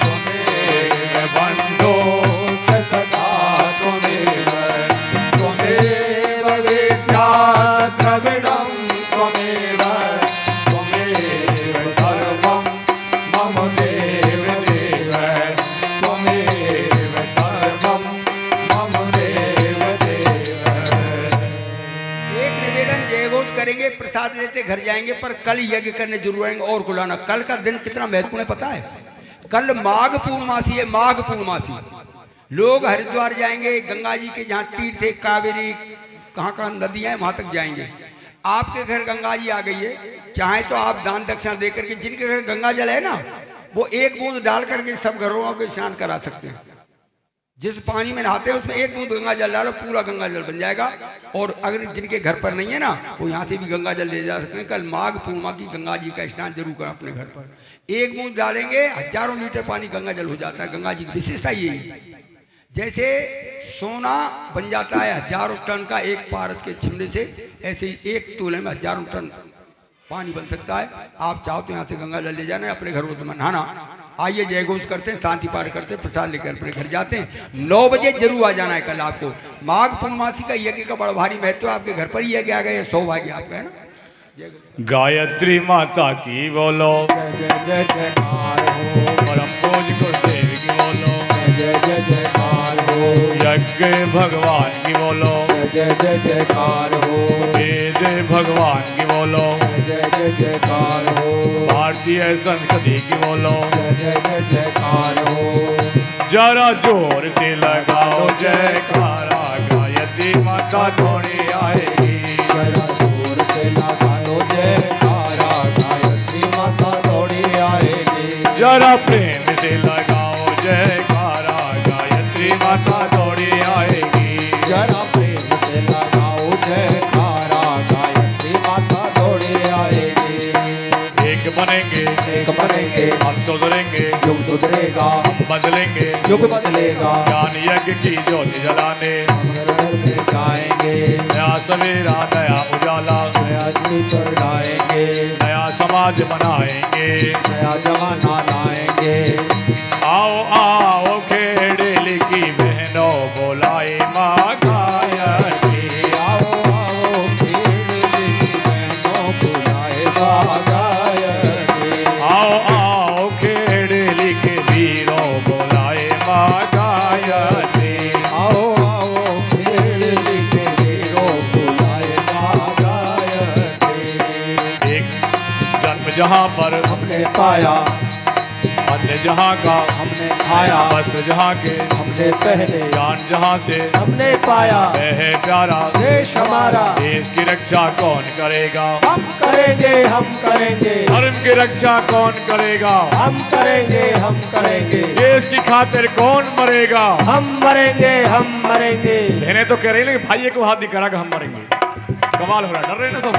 त्वमेव बन्धो च सखा त्वमेव त्वमेव विद्या द्रविणं त्वमेव त्वमेव सर्वं मम देव देव त्वमेव सर्वं मम देव देव एक निवेदन जय घोष करेंगे, प्रसाद लेते घर जाएंगे, पर कल यज्ञ करने जरूर आएंगे और बुलाना। कल का दिन कितना महत्वपूर्ण है पता है? कल माघ पूर्णमासी है, माघ पूर्णमासी। लोग हरिद्वार जाएंगे, गंगा जी के जहाँ तीर्थ है, कावेरी कहाँ कहाँ नदियाँ हैं वहाँ तक जाएंगे। आपके घर गंगा जी आ गई है, चाहे तो आप दान दक्षिणा दे करके, जिनके घर गंगा जल है ना, वो एक बूंद डाल करके सब घरों को स्नान करा सकते हैं। जिस पानी में नहाते हैं उसमें एक बूंद गंगा जल डालो, पूरा गंगा जल बन जाएगा। और अगर जिनके घर पर नहीं है ना, वो यहाँ से भी गंगा जल ले जा सकते हैं। कल माघ पूर्णिमा की गंगा जी का स्नान जरूर करें अपने घर पर। एक बूंद डालेंगे, हजारों लीटर पानी गंगा जल हो जाता है। गंगा जी की विशेषता यही है। जैसे सोना बन जाता है हजारों टन का एक पारस के छिमड़े से, ऐसे ही एक तोले में हजारों टन पानी बन सकता है। आप चाहो तो यहाँ से गंगा जल ले जाना है, अपने घरों में नहाना। आइए जय घोष करते हैं, शांति पाठ करते हैं, प्रसाद लेकर अपने घर जाते हैं। 9 बजे जरूर आ जाना है कल आपको। माघ पूर्णमासी का यज्ञ का बड़ा भारी महत्व है। आपके घर पर ही यज्ञ आ गए, सौभाग्य आपका है ना। गायत्री माता की बोलो, जय जय जय जयकार हो, परम पूज गुरुदेव की बोलो, जय जय जयकार हो, यज्ञ भगवान की बोलो, जय जय जयकार हो, वेद भगवान की बोलो, जय जय जयकार हो, भारतीय संस्कृति की बोलो, जय जय जयकार हो, जरा जोर से लगाओ जयकारा, गायत्री माता थोड़ी आएगी। जरा जोर से लगा लो जयकारा, गायत्री माता दौड़ी आएगी। जरा प्रेम से लगाओ जयकारा, गायत्री माता दौड़ी आएगी। जरा प्रेम से लगाओ जयकारा, गायत्री माता दौड़ी आएगी। एक बनेंगे, एक बनेंगे, हम सुधरेंगे, युग सुधरेगा, हम बदलेंगे, युग बदलेगा। ज्ञान यज्ञ की ज्योति जलाने हम घर में जाएंगे, नया सवेरा नया उजाला, नया जीवन चढ़ाएंगे, नया समाज बनाएंगे। नया जमाना लाएंगे। आओ आओ खेड़ेली की बहनों बोलाए माँ गायत्री। आओ आओ खेड़ली की बहनों बुलाए माँ गायत्री। आओ आओ खेड़ेली के वीरों बोलाए माँ गायत्री। जहाँ पर हमने पाया, अन्य जहाँ का हमने खाया, वस्त्र जहाँ के हमने पहने, ज्ञान जहाँ से हमने पाया। वह है प्यारा देश हमारा, देश की रक्षा कौन करेगा? हम करेंगे, हम करेंगे, धर्म की रक्षा कौन करेगा? हम करेंगे, हम करेंगे, देश की खातिर कौन मरेगा? हम मरेंगे, हम मरेंगे। बहनें तो कह रही है भाई को हाथ दिखा रहा हम मरेंगे। कमाल हो रहा, डर रहे ना सब।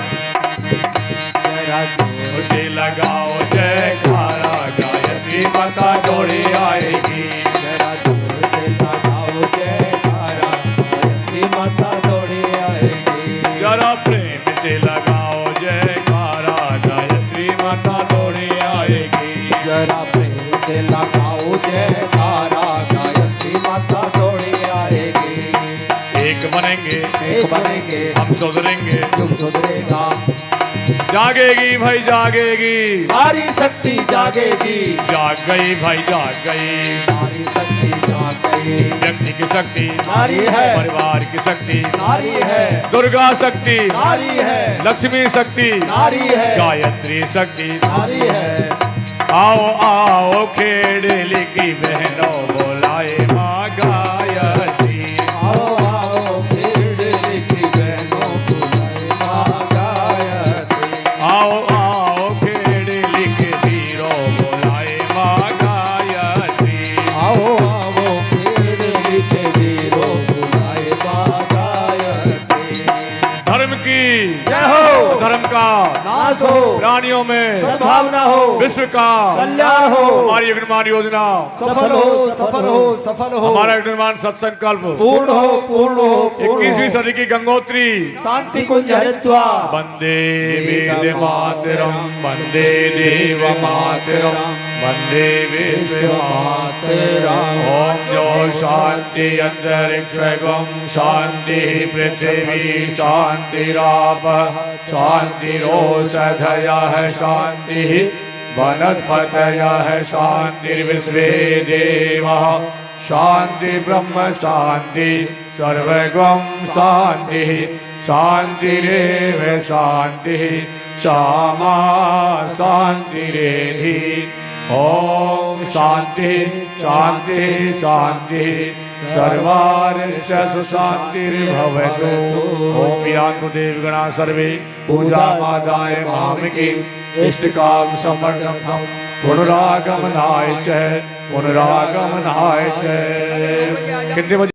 उसे लगाओ जयकारा, गायत्री माता दौड़े आएगी। जरा जोर से लगाओ जयकारा, गायत्री माता दौड़े आएगी। जरा प्रेम से लगाओ जयकारा, गायत्री माता दौड़े आएगी। जरा प्रेम से लगाओ जयकारा, गायत्री माता दौड़े आएगी। एक बनेंगे, एक बनेंगे, हम सुधरेंगे, युग सुधरेगा। जागेगी भाई जागेगी, नारी शक्ति जागेगी, जाग गई भाई जाग गई। नारी शक्ति जाग गई। व्यक्ति की शक्ति नारी है, परिवार की शक्ति नारी है, दुर्गा शक्ति नारी है, लक्ष्मी शक्ति नारी है, गायत्री शक्ति। नारी है। आओ आओ खेड़ली की बहनों बोलाए माँ गायत्री। आओ आओ खेड़ली की बहनों बुलाए माँ गायत्री। आओ आओ खेड़ली के वीरों बोलाए माँ गायत्री। आओ आओ खेड़ली के वीरों बुलाए माँ गायत्री। धर्म की जय हो, धर्म का नाश हो, प्राणियों में सद्भावना हो, विश्व का कल्याण हो, हमारी एक निर्माण योजना सफल हो, सफल हो, सफल हो, हमारा एक निर्माण सत्संकल्प पूर्ण हो, पूर्ण हो, पूर्ण 21वीं हो। सदी की गंगोत्री। शांति कुंज हरिद्वार। वंदे वेद मातरम, वंदे देव मातरम, वंदे विश्व मातरम। ओम जो शांति अंतरिक्षगम, शांति पृथ्वी, शांतिराप, शांतिरोषधयः, शांति वनस्पतयः, शांतिर्विश्वे देवः, शांति ब्रह्म शांति, सर्वगम शांति, शांतिरेव शांति, श्यामा शांतिरेधि। ओम शांति शांति शांति, सर्वारिष्टसु शांतिर्भवतु। ओम यान्तु देवगणा सर्वे पूजामादाय मामिकी, इष्टकाम समर्थम पुनरागमनाय च, पुनरागमनाय च। कितने बजे?